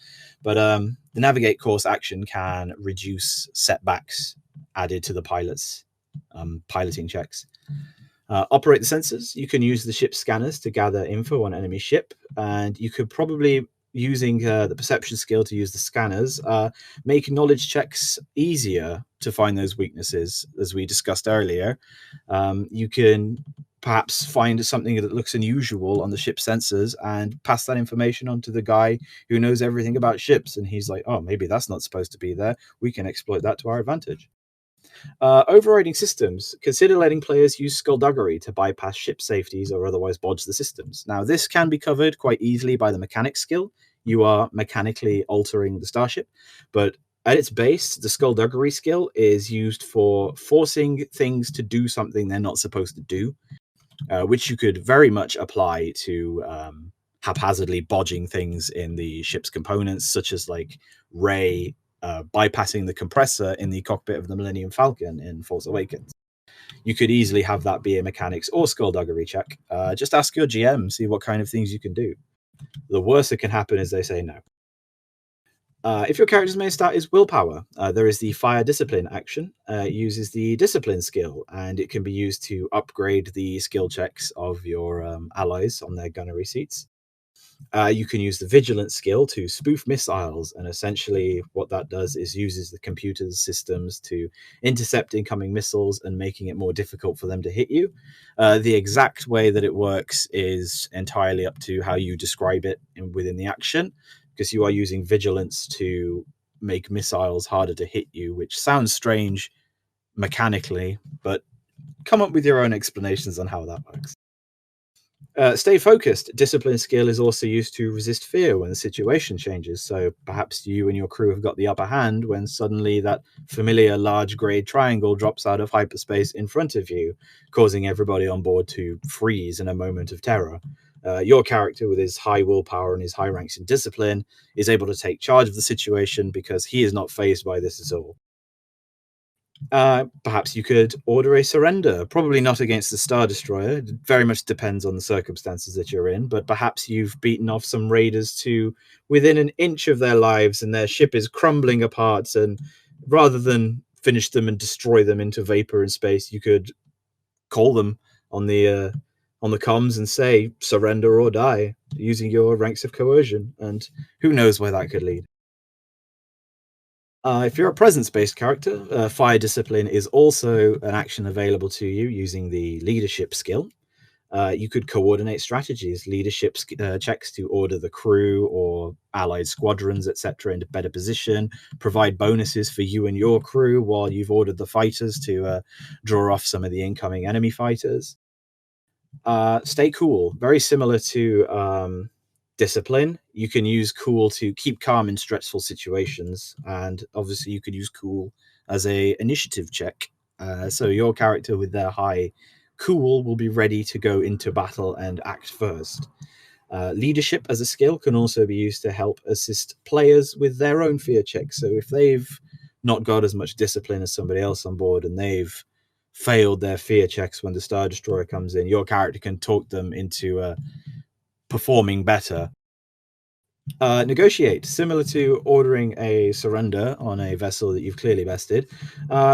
But the navigate course action can reduce setbacks added to the pilot's piloting checks. Operate the sensors. You can use the ship's scanners to gather info on enemy ship, and you could probably, using the perception skill to use the scanners, make knowledge checks easier to find those weaknesses, as we discussed earlier. You can perhaps find something that looks unusual on the ship's sensors and pass that information on to the guy who knows everything about ships, and he's like, oh, maybe that's not supposed to be there. We can exploit that to our advantage. Overriding systems. Consider letting players use skullduggery to bypass ship safeties or otherwise bodge the systems. Now, this can be covered quite easily by the mechanics skill. You are mechanically altering the starship, but at its base, the skullduggery skill is used for forcing things to do something they're not supposed to do, which you could very much apply to haphazardly bodging things in the ship's components, such as like Rey bypassing the compressor in the cockpit of the Millennium Falcon in Force Awakens. You could easily have that be a mechanics or skullduggery check. Just ask your GM, see what kind of things you can do. The worst that can happen is they say no. If your character's main stat is willpower, there is the fire discipline action. It uses the discipline skill, and it can be used to upgrade the skill checks of your allies on their gunnery seats. You can use the vigilance skill to spoof missiles, and essentially what that does is uses the computer's systems to intercept incoming missiles and making it more difficult for them to hit you. The exact way that it works is entirely up to how you describe it within the action, because you are using vigilance to make missiles harder to hit you, which sounds strange mechanically, but come up with your own explanations on how that works. Stay focused. Discipline skill is also used to resist fear when the situation changes. So perhaps you and your crew have got the upper hand when suddenly that familiar large grey triangle drops out of hyperspace in front of you, causing everybody on board to freeze in a moment of terror. Your character, with his high willpower and his high ranks in discipline, is able to take charge of the situation because he is not fazed by this at all. Perhaps you could order a surrender. Probably not against the Star Destroyer. It very much depends on the circumstances that you're in, but perhaps you've beaten off some raiders to within an inch of their lives and their ship is crumbling apart, and rather than finish them and destroy them into vapor in space, you could call them on the comms and say surrender or die, using your ranks of coercion, and who knows where that could lead. If you're a presence-based character, fire discipline is also an action available to you using the leadership skill. You could coordinate strategies, leadership checks to order the crew or allied squadrons, etc., into better position, provide bonuses for you and your crew while you've ordered the fighters to draw off some of the incoming enemy fighters. Stay cool, very similar to discipline. You can use cool to keep calm in stressful situations, and obviously you could use cool as a initiative check. So your character with their high cool will be ready to go into battle and act first. Leadership as a skill can also be used to help assist players with their own fear checks. So if they've not got as much discipline as somebody else on board and they've failed their fear checks when the Star Destroyer comes in, your character can talk them into performing better. Negotiate. Similar to ordering a surrender on a vessel that you've clearly bested,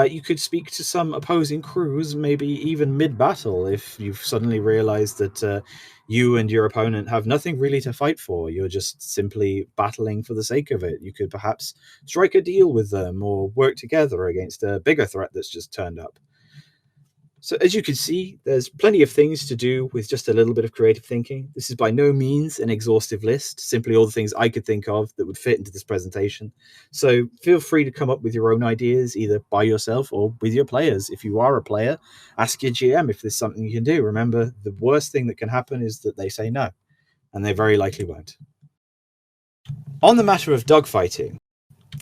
you could speak to some opposing crews, maybe even mid-battle, if you've suddenly realized that you and your opponent have nothing really to fight for. You're just simply battling for the sake of it. You could perhaps strike a deal with them or work together against a bigger threat that's just turned up. So as you can see, there's plenty of things to do with just a little bit of creative thinking. This is by no means an exhaustive list, simply all the things I could think of that would fit into this presentation. So feel free to come up with your own ideas, either by yourself or with your players. If you are a player, ask your GM if there's something you can do. Remember, the worst thing that can happen is that they say no, and they very likely won't. On the matter of dogfighting,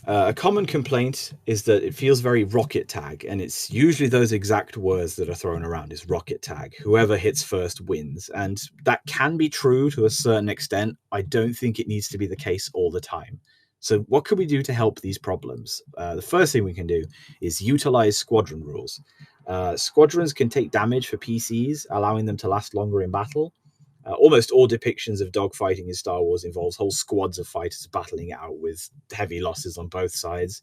a common complaint is that it feels very rocket tag, and it's usually those exact words that are thrown around is rocket tag. Whoever hits first wins, and that can be true to a certain extent. I don't think it needs to be the case all the time. So what can we do to help these problems? The first thing we can do is utilize squadron rules. Squadrons can take damage for PCs, allowing them to last longer in battle. Almost all depictions of dogfighting in Star Wars involves whole squads of fighters battling it out with heavy losses on both sides.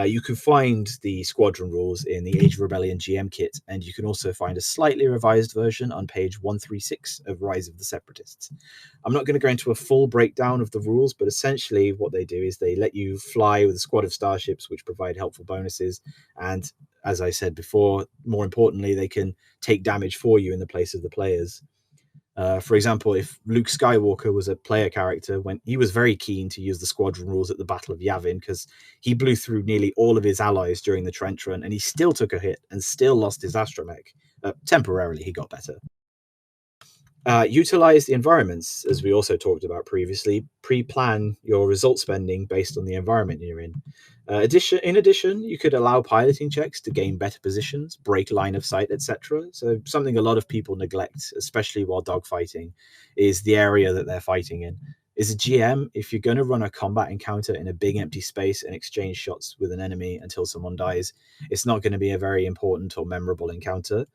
You can find the squadron rules in the Age of Rebellion GM kit, and you can also find a slightly revised version on page 136 of Rise of the Separatists. I'm not going to go into a full breakdown of the rules, but essentially what they do is they let you fly with a squad of starships, which provide helpful bonuses. And as I said before, more importantly, they can take damage for you in the place of the players. For example, if Luke Skywalker was a player character, when he was very keen to use the squadron rules at the Battle of Yavin, because he blew through nearly all of his allies during the trench run, and he still took a hit and still lost his astromech. Temporarily, he got better. Utilize the environments, as we also talked about previously. Pre-plan your result spending based on the environment you're in. In addition, you could allow piloting checks to gain better positions, break line of sight, etc. So something a lot of people neglect, especially while dogfighting, is the area that they're fighting in. As a GM, if you're going to run a combat encounter in a big empty space and exchange shots with an enemy until someone dies, it's not going to be a very important or memorable encounter.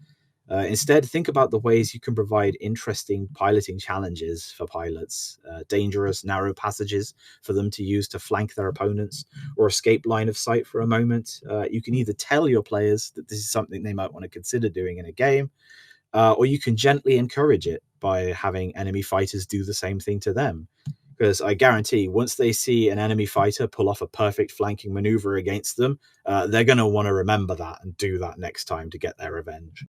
Instead, think about the ways you can provide interesting piloting challenges for pilots, dangerous, narrow passages for them to use to flank their opponents or escape line of sight for a moment. You can either tell your players that this is something they might want to consider doing in a game, or you can gently encourage it by having enemy fighters do the same thing to them. Because I guarantee once they see an enemy fighter pull off a perfect flanking maneuver against them, they're going to want to remember that and do that next time to get their revenge.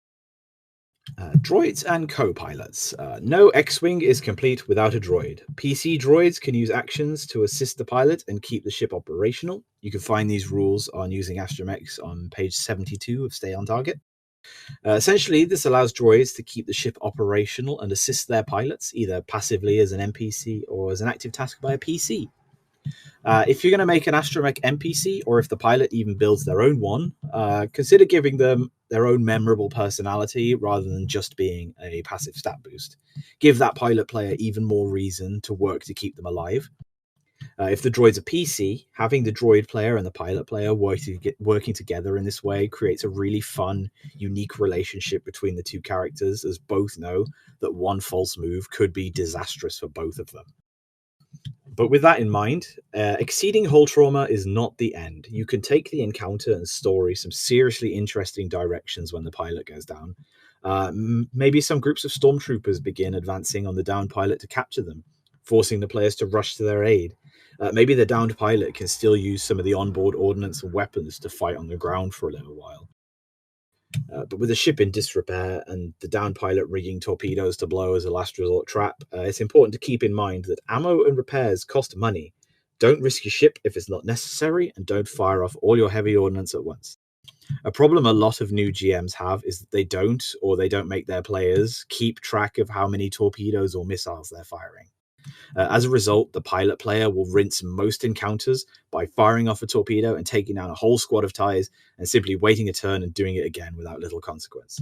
Droids and co-pilots. No X-Wing is complete without a droid. PC droids can use actions to assist the pilot and keep the ship operational. You can find these rules on using astromechs on page 72 of Stay on Target. Essentially, this allows droids to keep the ship operational and assist their pilots, either passively as an NPC or as an active task by a PC. If you're going to make an astromech NPC, or if the pilot even builds their own one, consider giving them their own memorable personality rather than just being a passive stat boost. Give that pilot player even more reason to work to keep them alive. If the droid's a PC, having the droid player and the pilot player working together in this way creates a really fun, unique relationship between the two characters, as both know that one false move could be disastrous for both of them. But with that in mind, exceeding hull trauma is not the end. You can take the encounter and story some seriously interesting directions when the pilot goes down. Maybe some groups of stormtroopers begin advancing on the downed pilot to capture them, forcing the players to rush to their aid. Maybe the downed pilot can still use some of the onboard ordnance and weapons to fight on the ground for a little while. But with the ship in disrepair and the downed pilot rigging torpedoes to blow as a last resort trap, it's important to keep in mind that ammo and repairs cost money. Don't risk your ship if it's not necessary, and don't fire off all your heavy ordnance at once. A problem a lot of new GMs have is that they don't make their players keep track of how many torpedoes or missiles they're firing. As a result, the pilot player will rinse most encounters by firing off a torpedo and taking down a whole squad of TIEs and simply waiting a turn and doing it again without little consequence.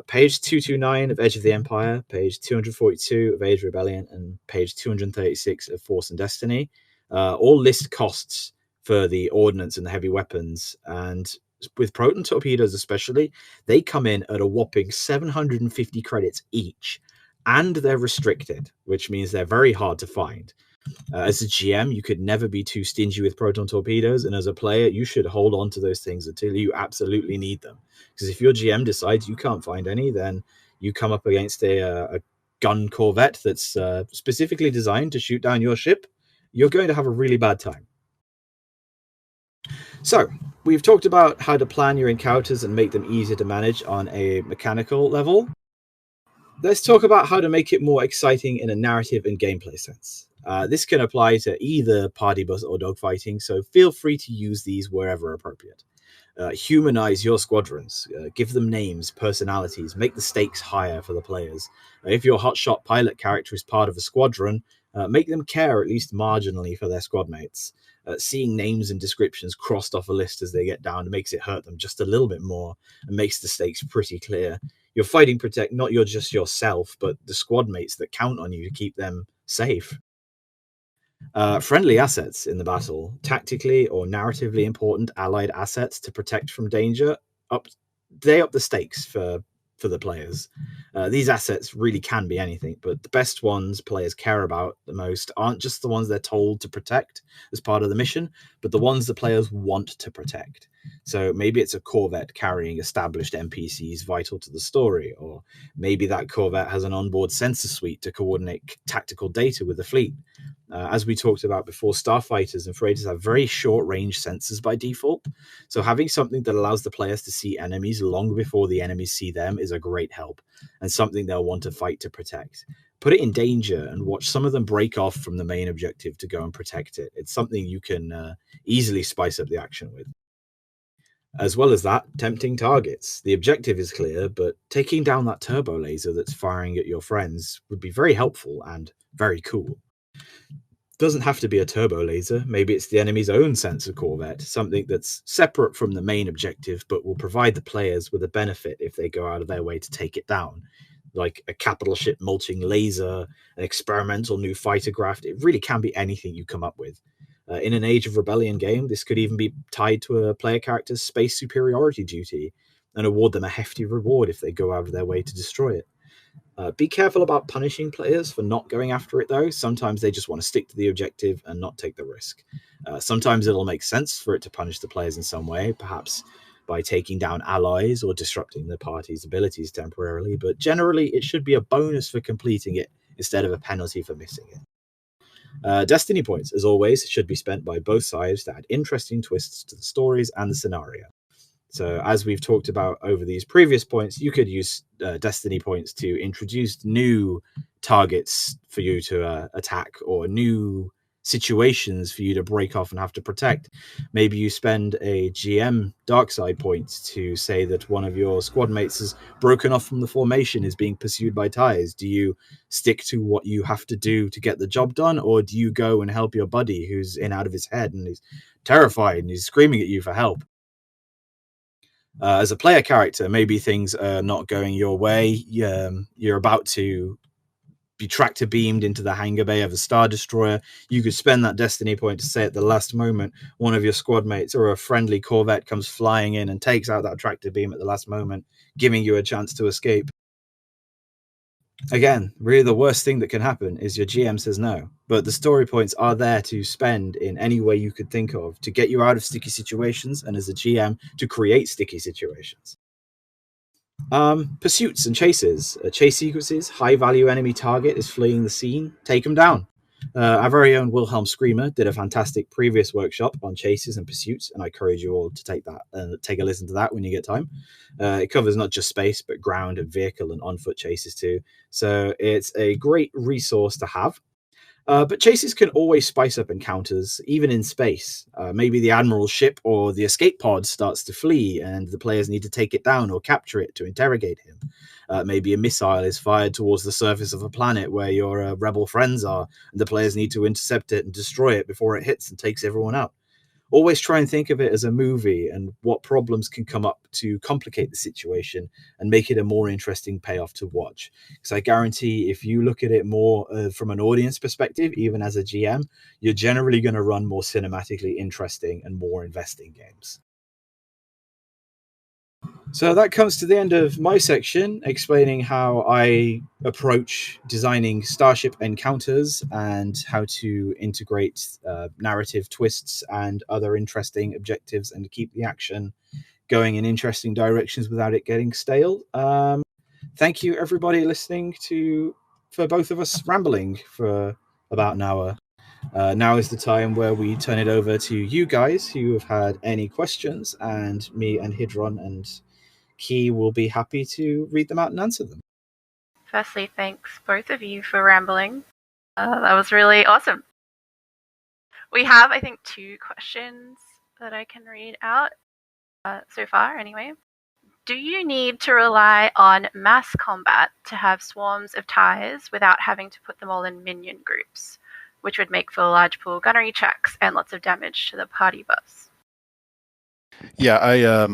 Page 229 of Edge of the Empire, page 242 of Age of Rebellion, and page 236 of Force and Destiny all list costs for the ordnance and the heavy weapons. And with proton torpedoes especially, they come in at a whopping 750 credits each, and they're restricted, which means they're very hard to find. As a GM, you could never be too stingy with proton torpedoes, and as a player, you should hold on to those things until you absolutely need them. Because if your GM decides you can't find any, then you come up against a gun corvette that's specifically designed to shoot down your ship, you're going to have a really bad time. So, we've talked about how to plan your encounters and make them easier to manage on a mechanical level. Let's talk about how to make it more exciting in a narrative and gameplay sense. This can apply to either party bus or dogfighting, so feel free to use these wherever appropriate. Humanize your squadrons, give them names, personalities, make the stakes higher for the players. If your hotshot pilot character is part of a squadron, make them care at least marginally for their squad mates. Seeing names and descriptions crossed off a list as they get down makes it hurt them just a little bit more and makes the stakes pretty clear. You're fighting protect not just yourself, but the squad mates that count on you to keep them safe. Friendly assets in the battle, tactically or narratively important allied assets to protect from danger, up the stakes for the players. These assets really can be anything, but the best ones players care about the most aren't just the ones they're told to protect as part of the mission, but the ones the players want to protect. So maybe it's a corvette carrying established NPCs vital to the story, or maybe that corvette has an onboard sensor suite to coordinate tactical data with the fleet. As we talked about before, starfighters and freighters have very short-range sensors by default, so having something that allows the players to see enemies long before the enemies see them is a great help, and something they'll want to fight to protect. Put it in danger and watch some of them break off from the main objective to go and protect it. It's something you can easily spice up the action with. As well as that, tempting targets. The objective is clear, but taking down that turbo laser that's firing at your friends would be very helpful and very cool. Doesn't have to be a turbo laser. Maybe it's the enemy's own sensor corvette, something that's separate from the main objective, but will provide the players with a benefit if they go out of their way to take it down. Like a capital ship mulching laser, an experimental new fighter craft. It really can be anything you come up with. In an Age of Rebellion game, this could even be tied to a player character's space superiority duty and award them a hefty reward if they go out of their way to destroy it. Be careful about punishing players for not going after it, though. Sometimes they just want to stick to the objective and not take the risk. Sometimes it'll make sense for it to punish the players in some way, perhaps by taking down allies or disrupting the party's abilities temporarily, but generally it should be a bonus for completing it instead of a penalty for missing it. Destiny points, as always, should be spent by both sides to add interesting twists to the stories and the scenario. So as we've talked about over these previous points, you could use Destiny points to introduce new targets for you to attack, or new situations for you to break off and have to protect. Maybe you spend a GM dark side points to say that one of your squad mates has broken off from the formation, is being pursued by TIEs. Do you stick to what you have to do to get the job done, or do you go and help your buddy who's in out of his head and is terrified and he's screaming at you for help? As a player character, maybe things are not going your way. You're about to be tractor beamed into the hangar bay of a Star Destroyer. You could spend that Destiny point to say at the last moment one of your squad mates or a friendly corvette comes flying in and takes out that tractor beam at the last moment, giving you a chance to escape. Again, really the worst thing that can happen is your GM says no, but the story points are there to spend in any way you could think of to get you out of sticky situations, and as a GM to create sticky situations. Pursuits and chases. Chase sequences. High value enemy target is fleeing the scene. Take them down. Our very own Wilhelm Screamer did a fantastic previous workshop on chases and pursuits, and I encourage you all to take a listen to that when you get time. It covers not just space, but ground and vehicle and on-foot chases too. So it's a great resource to have. But chases can always spice up encounters, even in space. Maybe the Admiral's ship or the escape pod starts to flee, and the players need to take it down or capture it to interrogate him. Maybe a missile is fired towards the surface of a planet where your rebel friends are, and the players need to intercept it and destroy it before it hits and takes everyone out. always try and think of it as a movie and what problems can come up to complicate the situation and make it a more interesting payoff to watch. Because I guarantee if you look at it more from an audience perspective, even as a GM, you're generally going to run more cinematically interesting and more investing games. So that comes to the end of my section explaining how I approach designing starship encounters and how to integrate narrative twists and other interesting objectives and keep the action going in interesting directions without it getting stale. Thank you, everybody, listening for both of us rambling for about an hour. Now is the time where we turn it over to you guys who have had any questions, and me and Hidron and Key will be happy to read them out and answer them. Firstly, thanks both of you for rambling. That was really awesome. We have, I think, 2 questions that I can read out so far, anyway. Do you need to rely on mass combat to have swarms of TIEs without having to put them all in minion groups, which would make for large pool gunnery checks and lots of damage to the party bus? Yeah,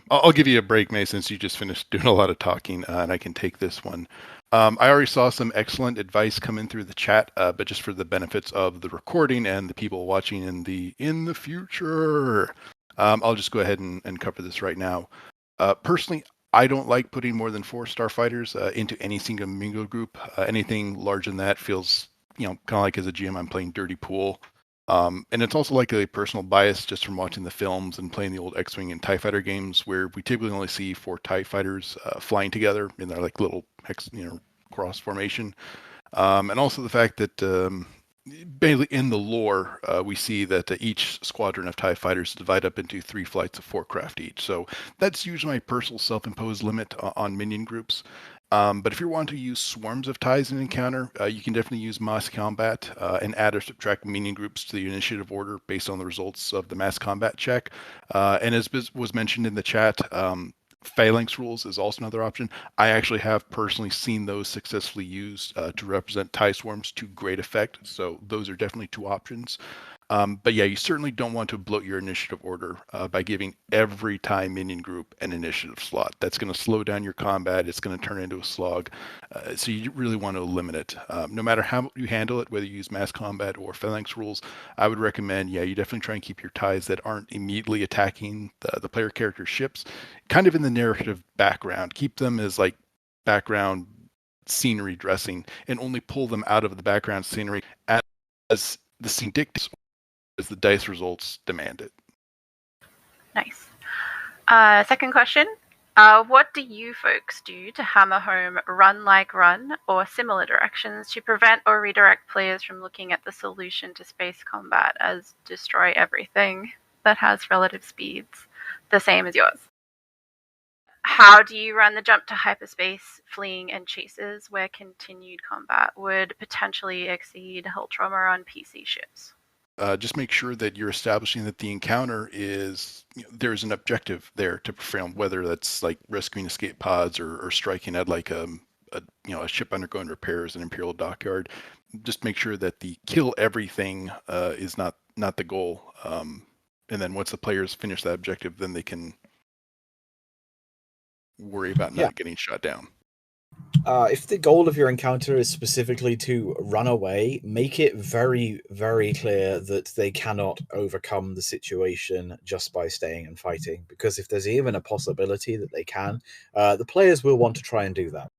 I'll give you a break, May, since you just finished doing a lot of talking, and I can take this one. I already saw some excellent advice come in through the chat, but just for the benefits of the recording and the people watching in the future, I'll just go ahead and cover this right now. Personally, I don't like putting more than 4 starfighters into any single mingle group. Anything larger than that feels, kind of like as a GM, I'm playing dirty pool. And it's also like a personal bias just from watching the films and playing the old X-Wing and TIE Fighter games where we typically only see 4 TIE Fighters flying together in their like little cross formation. And also the fact that basically in the lore, we see that each squadron of TIE Fighters is divided up into 3 flights of 4 craft each. So that's usually my personal self-imposed limit on minion groups. But if you're wanting to use swarms of TIEs in an encounter, you can definitely use mass combat and add or subtract minion groups to the initiative order based on the results of the mass combat check. And as was mentioned in the chat, phalanx rules is also another option. I actually have personally seen those successfully used to represent TIE swarms to great effect. So those are definitely 2 options. But yeah, you certainly don't want to bloat your initiative order by giving every TIE minion group an initiative slot. That's going to slow down your combat. It's going to turn into a slog. So you really want to limit it. No matter how you handle it, whether you use mass combat or phalanx rules, I would recommend, you definitely try and keep your TIEs that aren't immediately attacking the player character's ships kind of in the narrative background. Keep them as like background scenery dressing and only pull them out of the background scenery as the scene dictates, as the dice results demand it. Nice. Second question. What do you folks do to hammer home run like run or similar directions to prevent or redirect players from looking at the solution to space combat as destroy everything that has relative speeds the same as yours? How do you run the jump to hyperspace, fleeing, and chases where continued combat would potentially exceed hull trauma on PC ships? Just make sure that you're establishing that the encounter is, there's an objective there to perform, whether that's like rescuing escape pods or striking at like a ship undergoing repairs, an Imperial dockyard. Just make sure that the kill everything is not the goal. And then once the players finish that objective, then they can worry about not getting shot down. If the goal of your encounter is specifically to run away, make it very, very clear that they cannot overcome the situation just by staying and fighting. Because if there's even a possibility that they can, the players will want to try and do that.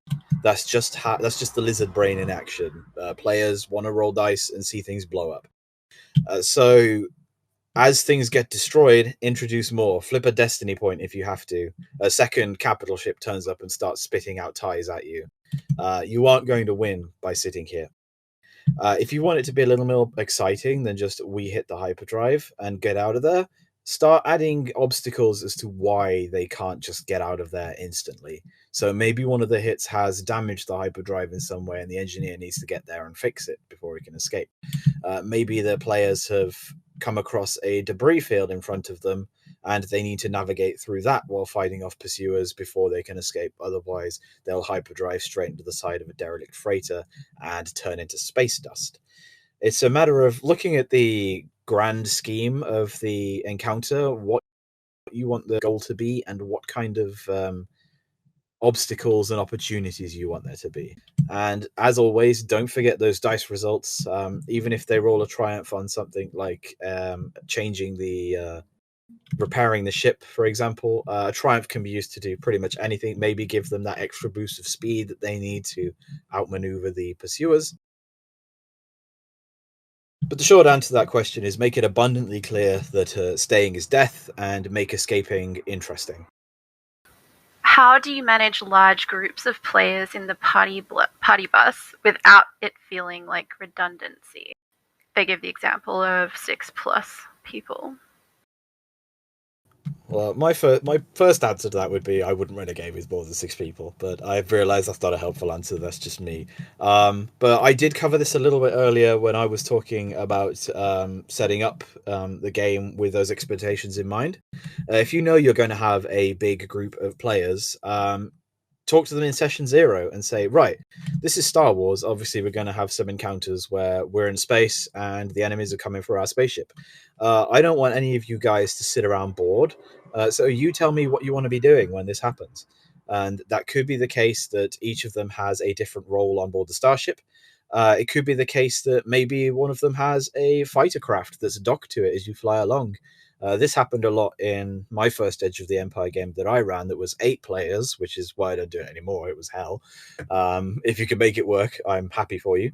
That's just the lizard brain in action. Players want to roll dice and see things blow up. So as things get destroyed, introduce more. Flip a destiny point if you have to. A second capital ship turns up and starts spitting out TIEs at you. You aren't going to win by sitting here. If you want it to be a little more exciting than just we hit the hyperdrive and get out of there, start adding obstacles as to why they can't just get out of there instantly. So maybe one of the hits has damaged the hyperdrive in some way and the engineer needs to get there and fix it before he can escape. Maybe the players have come across a debris field in front of them and they need to navigate through that while fighting off pursuers before they can escape. Otherwise, they'll hyperdrive straight into the side of a derelict freighter and turn into space dust. It's a matter of looking at the grand scheme of the encounter, what you want the goal to be, and what kind of obstacles and opportunities you want there to be. And as always, don't forget those dice results. Even if they roll a triumph on something like changing the repairing the ship, for example, a triumph can be used to do pretty much anything. Maybe give them that extra boost of speed that they need to outmaneuver the pursuers. But the short answer to that question is make it abundantly clear that staying is death and make escaping interesting. How do you manage large groups of players in the party bus without it feeling like redundancy? They give the example of 6+ people. Well, my first answer to that would be I wouldn't run a game with more than 6 people, but I've realised that's not a helpful answer. That's just me. But I did cover this a little bit earlier when I was talking about setting up the game with those expectations in mind. If you know you're going to have a big group of players, talk to them in session 0 and say, right, this is Star Wars. Obviously, we're going to have some encounters where we're in space and the enemies are coming for our spaceship. I don't want any of you guys to sit around bored. So you tell me what you want to be doing when this happens. And that could be the case that each of them has a different role on board the starship. It could be the case that maybe one of them has a fighter craft that's docked to it as you fly along. This happened a lot in my first Edge of the Empire game that I ran that was 8 players, which is why I don't do it anymore. It was hell. If you can make it work, I'm happy for you.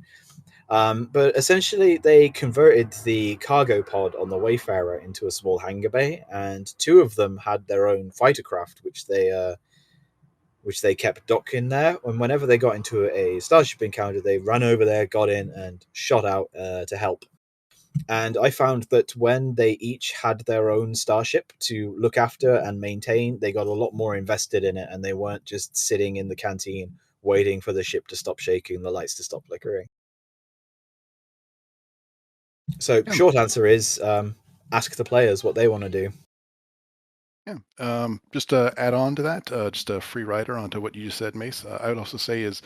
But essentially, they converted the cargo pod on the Wayfarer into a small hangar bay, and 2 of them had their own fighter craft, which they kept docking there. And whenever they got into a starship encounter, they ran over there, got in, and shot out to help. And I found that when they each had their own starship to look after and maintain, they got a lot more invested in it, and they weren't just sitting in the canteen waiting for the ship to stop shaking and the lights to stop flickering. So, short answer is ask the players what they want to do. Yeah. Just to add on to that, just a free rider onto what you just said, Mace, I would also say is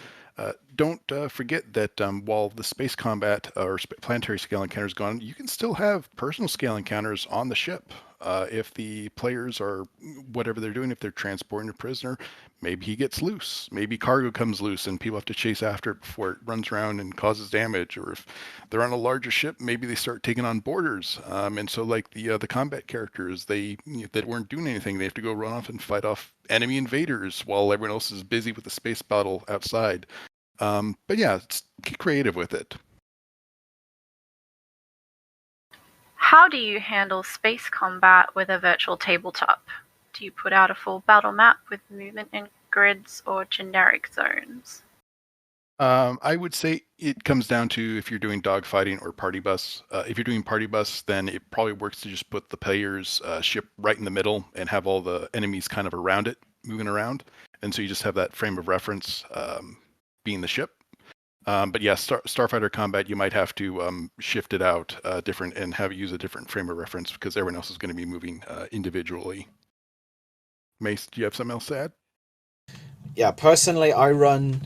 don't forget that while the space combat or planetary scale encounter is gone, you can still have personal scale encounters on the ship. If the players are, whatever they're doing, if they're transporting a prisoner, maybe he gets loose. Maybe cargo comes loose and people have to chase after it before it runs around and causes damage. Or if they're on a larger ship, maybe they start taking on boarders. And so like the combat characters, that weren't doing anything, they have to go run off and fight off enemy invaders while everyone else is busy with the space battle outside. But yeah, get creative with it. How do you handle space combat with a virtual tabletop? Do you put out a full battle map with movement in grids or generic zones? I would say it comes down to if you're doing dogfighting or party bus. If you're doing party bus, then it probably works to just put the player's ship right in the middle and have all the enemies kind of around it, moving around. And so you just have that frame of reference being the ship. But yeah, Starfighter combat, you might have to shift it out different and have it use a different frame of reference because everyone else is going to be moving individually. Mace, do you have something else to add? Yeah, personally, I run,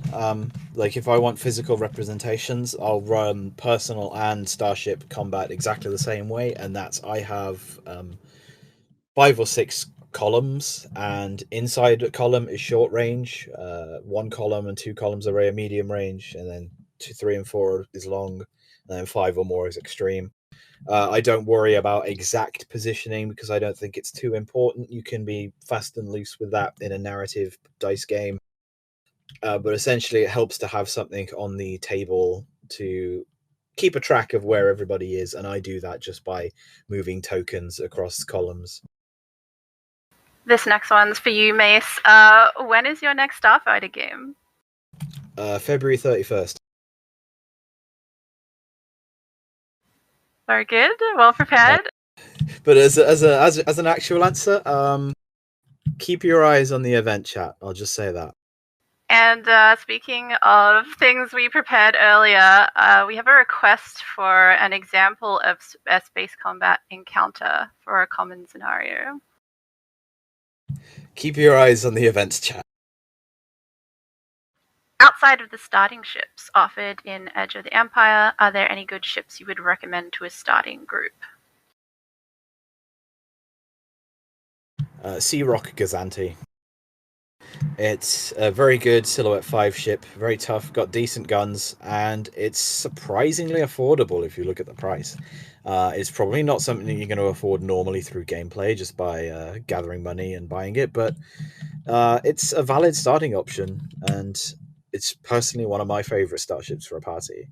like if I want physical representations, I'll run personal and starship combat exactly the same way. And that's I have 5 or 6 columns, and inside a column is short range. 1 column and 2 columns are medium range, and then 2, 3, and 4 is long, and then 5 or more is extreme. I don't worry about exact positioning because I don't think it's too important. You can be fast and loose with that in a narrative dice game. But essentially, it helps to have something on the table to keep a track of where everybody is, and I do that just by moving tokens across columns. This next one's for you, Mace. When is your next Starfighter game? February 31st. Very good. Well prepared. But as an actual answer, keep your eyes on the event chat. I'll just say that. And speaking of things we prepared earlier, we have a request for an example of a space combat encounter for a common scenario. Keep your eyes on the events chat. Outside of the starting ships offered in Edge of the Empire, are there any good ships you would recommend to a starting group? Sea Rock Gazanti. It's a very good Silhouette 5 ship, very tough, got decent guns, and it's surprisingly affordable if you look at the price. It's probably not something that you're going to afford normally through gameplay just by gathering money and buying it, but it's a valid starting option, and it's personally one of my favorite starships for a party.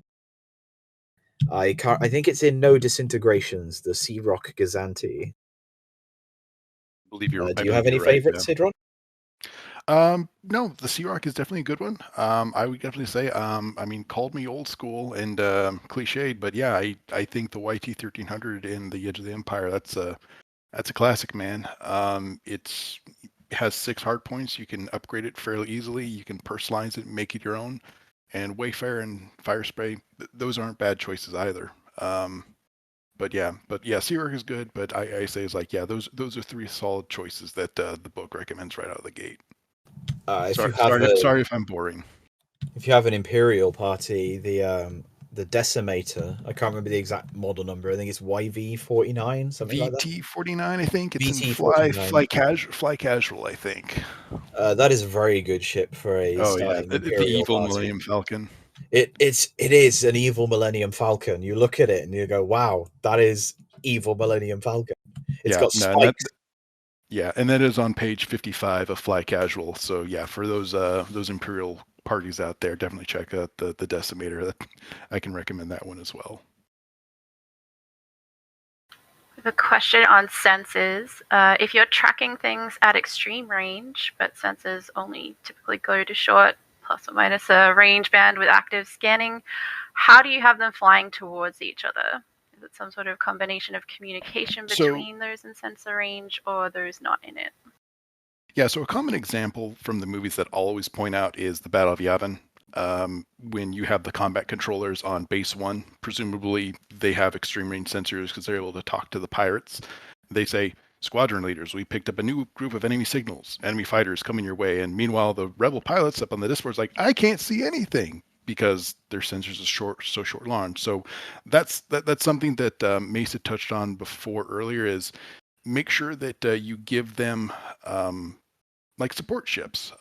I think it's in No Disintegrations, the Sea Rock Gazanti. Do you have any favorites, Hidron? No, the Sea Rock is definitely a good one. I would definitely say, I mean, called me old school and cliched, but yeah, I think the YT 1300 in the Edge of the Empire, that's a classic, man. It has 6 hard points. You can upgrade it fairly easily. You can personalize it, make it your own. And Wayfare and Fire Spray, those aren't bad choices either. But yeah, Sea Rock is good. But I say it's like, yeah, those are 3 solid choices that the book recommends right out of the gate. Sorry if I'm boring. If you have an Imperial party, the Decimator, I can't remember the exact model number. I think it's YV49, something like that. VT49, I think it's VT49. in fly casual, I think. That is a very good ship for a starting Imperial the evil party. Millennium Falcon. It is an evil Millennium Falcon. You look at it and you go, "Wow, that is evil Millennium Falcon." It's got spikes. And that is on page 55 of Fly Casual. So yeah, for those Imperial parties out there, definitely check out the Decimator. I can recommend that one as well. The question on senses. If you're tracking things at extreme range, but sensors only typically go to short plus or minus a range band with active scanning, how do you have them flying towards each other? Is it some sort of combination of communication between those in sensor range or those not in it? Yeah, so a common example from the movies that I'll always point out is the Battle of Yavin. When you have the combat controllers on base 1, presumably they have extreme range sensors because they're able to talk to the pirates. They say, "Squadron leaders, we picked up a new group of enemy signals, enemy fighters coming your way." And meanwhile, the rebel pilots up on the disboard's like, "I can't see anything," because their sensors are so short long. So that's something that Mace had touched on before earlier, is make sure that you give them like support ships.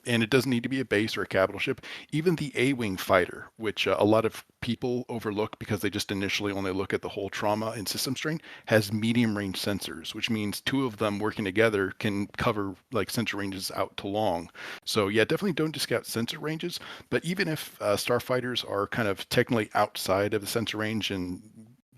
And it doesn't need to be a base or a capital ship. Even the A-Wing fighter, which a lot of people overlook because they just initially only look at the whole trauma and system strain, has medium range sensors, which means 2 of them working together can cover like sensor ranges out to long. So yeah, definitely don't discount sensor ranges. But even if starfighters are kind of technically outside of the sensor range and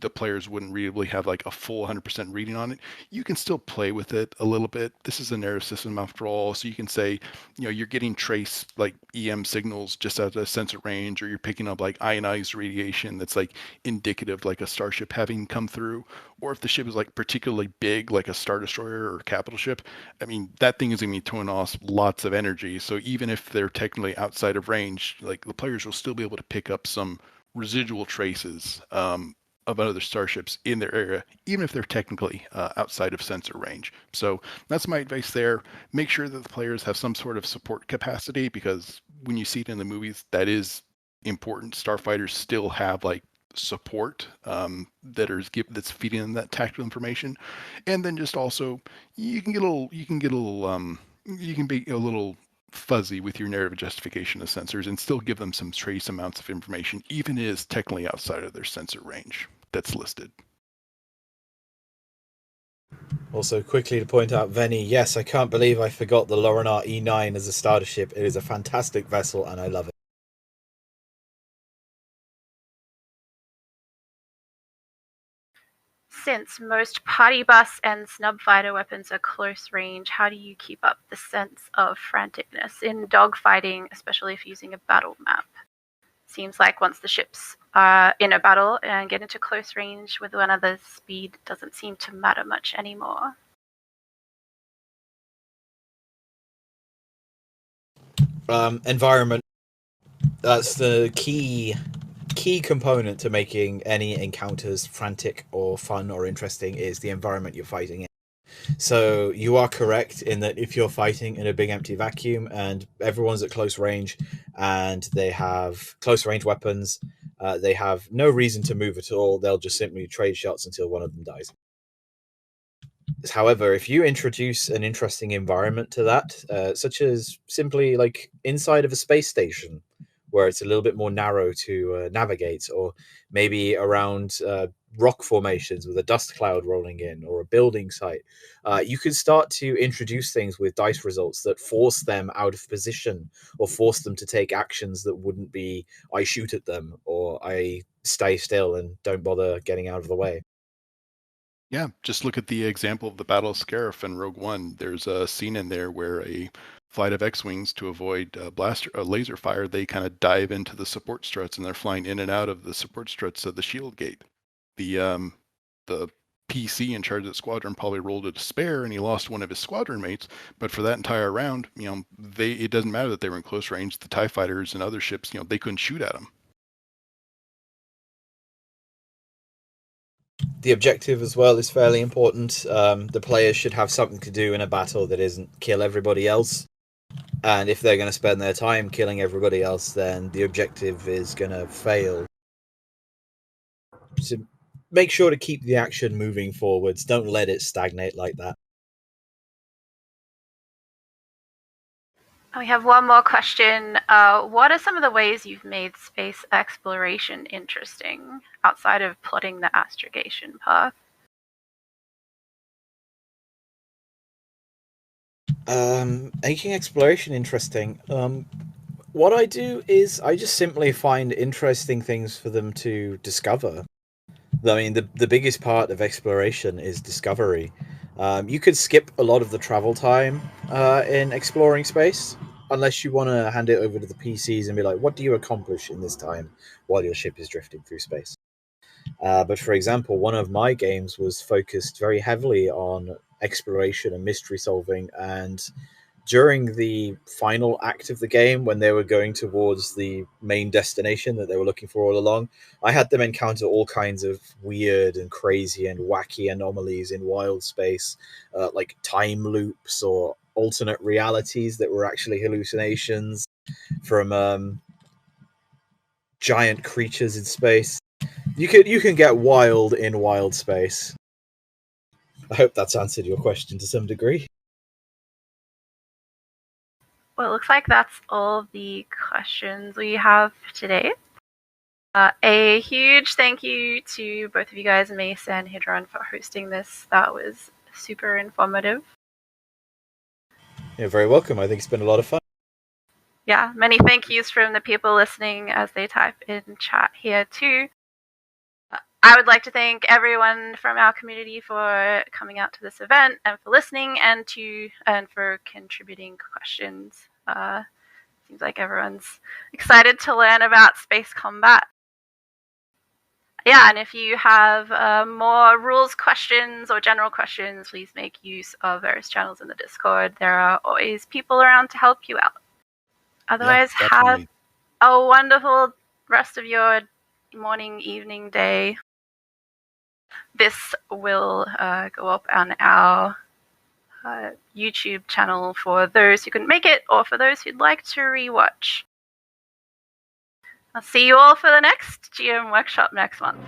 the players wouldn't really have like a full 100% reading on it, you can still play with it a little bit. This is a narrow system after all, so you can say, you're getting trace like EM signals just at a sensor range, or you're picking up like ionized radiation that's like indicative like a starship having come through. Or if the ship is like particularly big, like a Star Destroyer or capital ship, I mean, that thing is going to be throwing off lots of energy. So even if they're technically outside of range, like the players will still be able to pick up some residual traces of other starships in their area, even if they're technically outside of sensor range. So that's my advice there. Make sure that the players have some sort of support capacity, because when you see it in the movies, that is important. Starfighters still have like support that's feeding them that tactical information. And then just also you can be a little fuzzy with your narrative justification of sensors and still give them some trace amounts of information, even if it is technically outside of their sensor range that's listed. Also, quickly to point out, Venny, yes, I can't believe I forgot the Lorinar E9 as a starter ship. It is a fantastic vessel and I love it. Since most party bus and snub fighter weapons are close range, how do you keep up the sense of franticness in dogfighting, especially if using a battle map? Seems like once the ships are in a battle and get into close range with one another, speed doesn't seem to matter much anymore. Environment. That's the key component to making any encounters frantic or fun or interesting, is the environment you're fighting in. So you are correct in that if you're fighting in a big empty vacuum and everyone's at close range and they have close range weapons, they have no reason to move at all. They'll just simply trade shots until one of them dies. However, if you introduce an interesting environment to that, such as simply like inside of a space station, where it's a little bit more narrow to navigate, or maybe around rock formations with a dust cloud rolling in, or a building site, you can start to introduce things with dice results that force them out of position, or force them to take actions that wouldn't be I shoot at them, or I stay still and don't bother getting out of the way. Yeah, just look at the example of the Battle of Scarif in Rogue One. There's a scene in there where a flight of X-wings, to avoid laser fire, they kind of dive into the support struts, and they're flying in and out of the support struts of the shield gate. The PC in charge of the squadron probably rolled a spare, and he lost one of his squadron mates. But for that entire round, it doesn't matter that they were in close range. The TIE fighters and other ships, they couldn't shoot at them. The objective as well is fairly important. The players should have something to do in a battle that isn't kill everybody else. And if they're going to spend their time killing everybody else, then the objective is going to fail. So make sure to keep the action moving forwards. Don't let it stagnate like that. We have one more question. What are some of the ways you've made space exploration interesting outside of plotting the astrogation path? Making exploration interesting. What I do is I just simply find interesting things for them to discover. I mean, the biggest part of exploration is discovery. You could skip a lot of the travel time in exploring space, unless you want to hand it over to the PCs and be like, what do you accomplish in this time while your ship is drifting through space? But for example, one of my games was focused very heavily on exploration and mystery solving, and during the final act of the game, when they were going towards the main destination that they were looking for all along, I had them encounter all kinds of weird and crazy and wacky anomalies in wild space, like time loops or alternate realities that were actually hallucinations from giant creatures in space. You can get wild in wild space. I hope that's answered your question to some degree. Well, it looks like that's all the questions we have today. A huge thank you to both of you guys, Mace and Hidron, for hosting this. That was super informative. You're very welcome. I think it's been a lot of fun. Yeah, many thank yous from the people listening as they type in chat here too. I would like to thank everyone from our community for coming out to this event and for listening and for contributing questions. Seems like everyone's excited to learn about space combat. Yeah, and if you have more rules questions or general questions, please make use of various channels in the Discord. There are always people around to help you out. Otherwise, have a wonderful rest of your morning, evening, day. This will go up on our YouTube channel for those who couldn't make it or for those who'd like to rewatch. I'll see you all for the next GM workshop next month.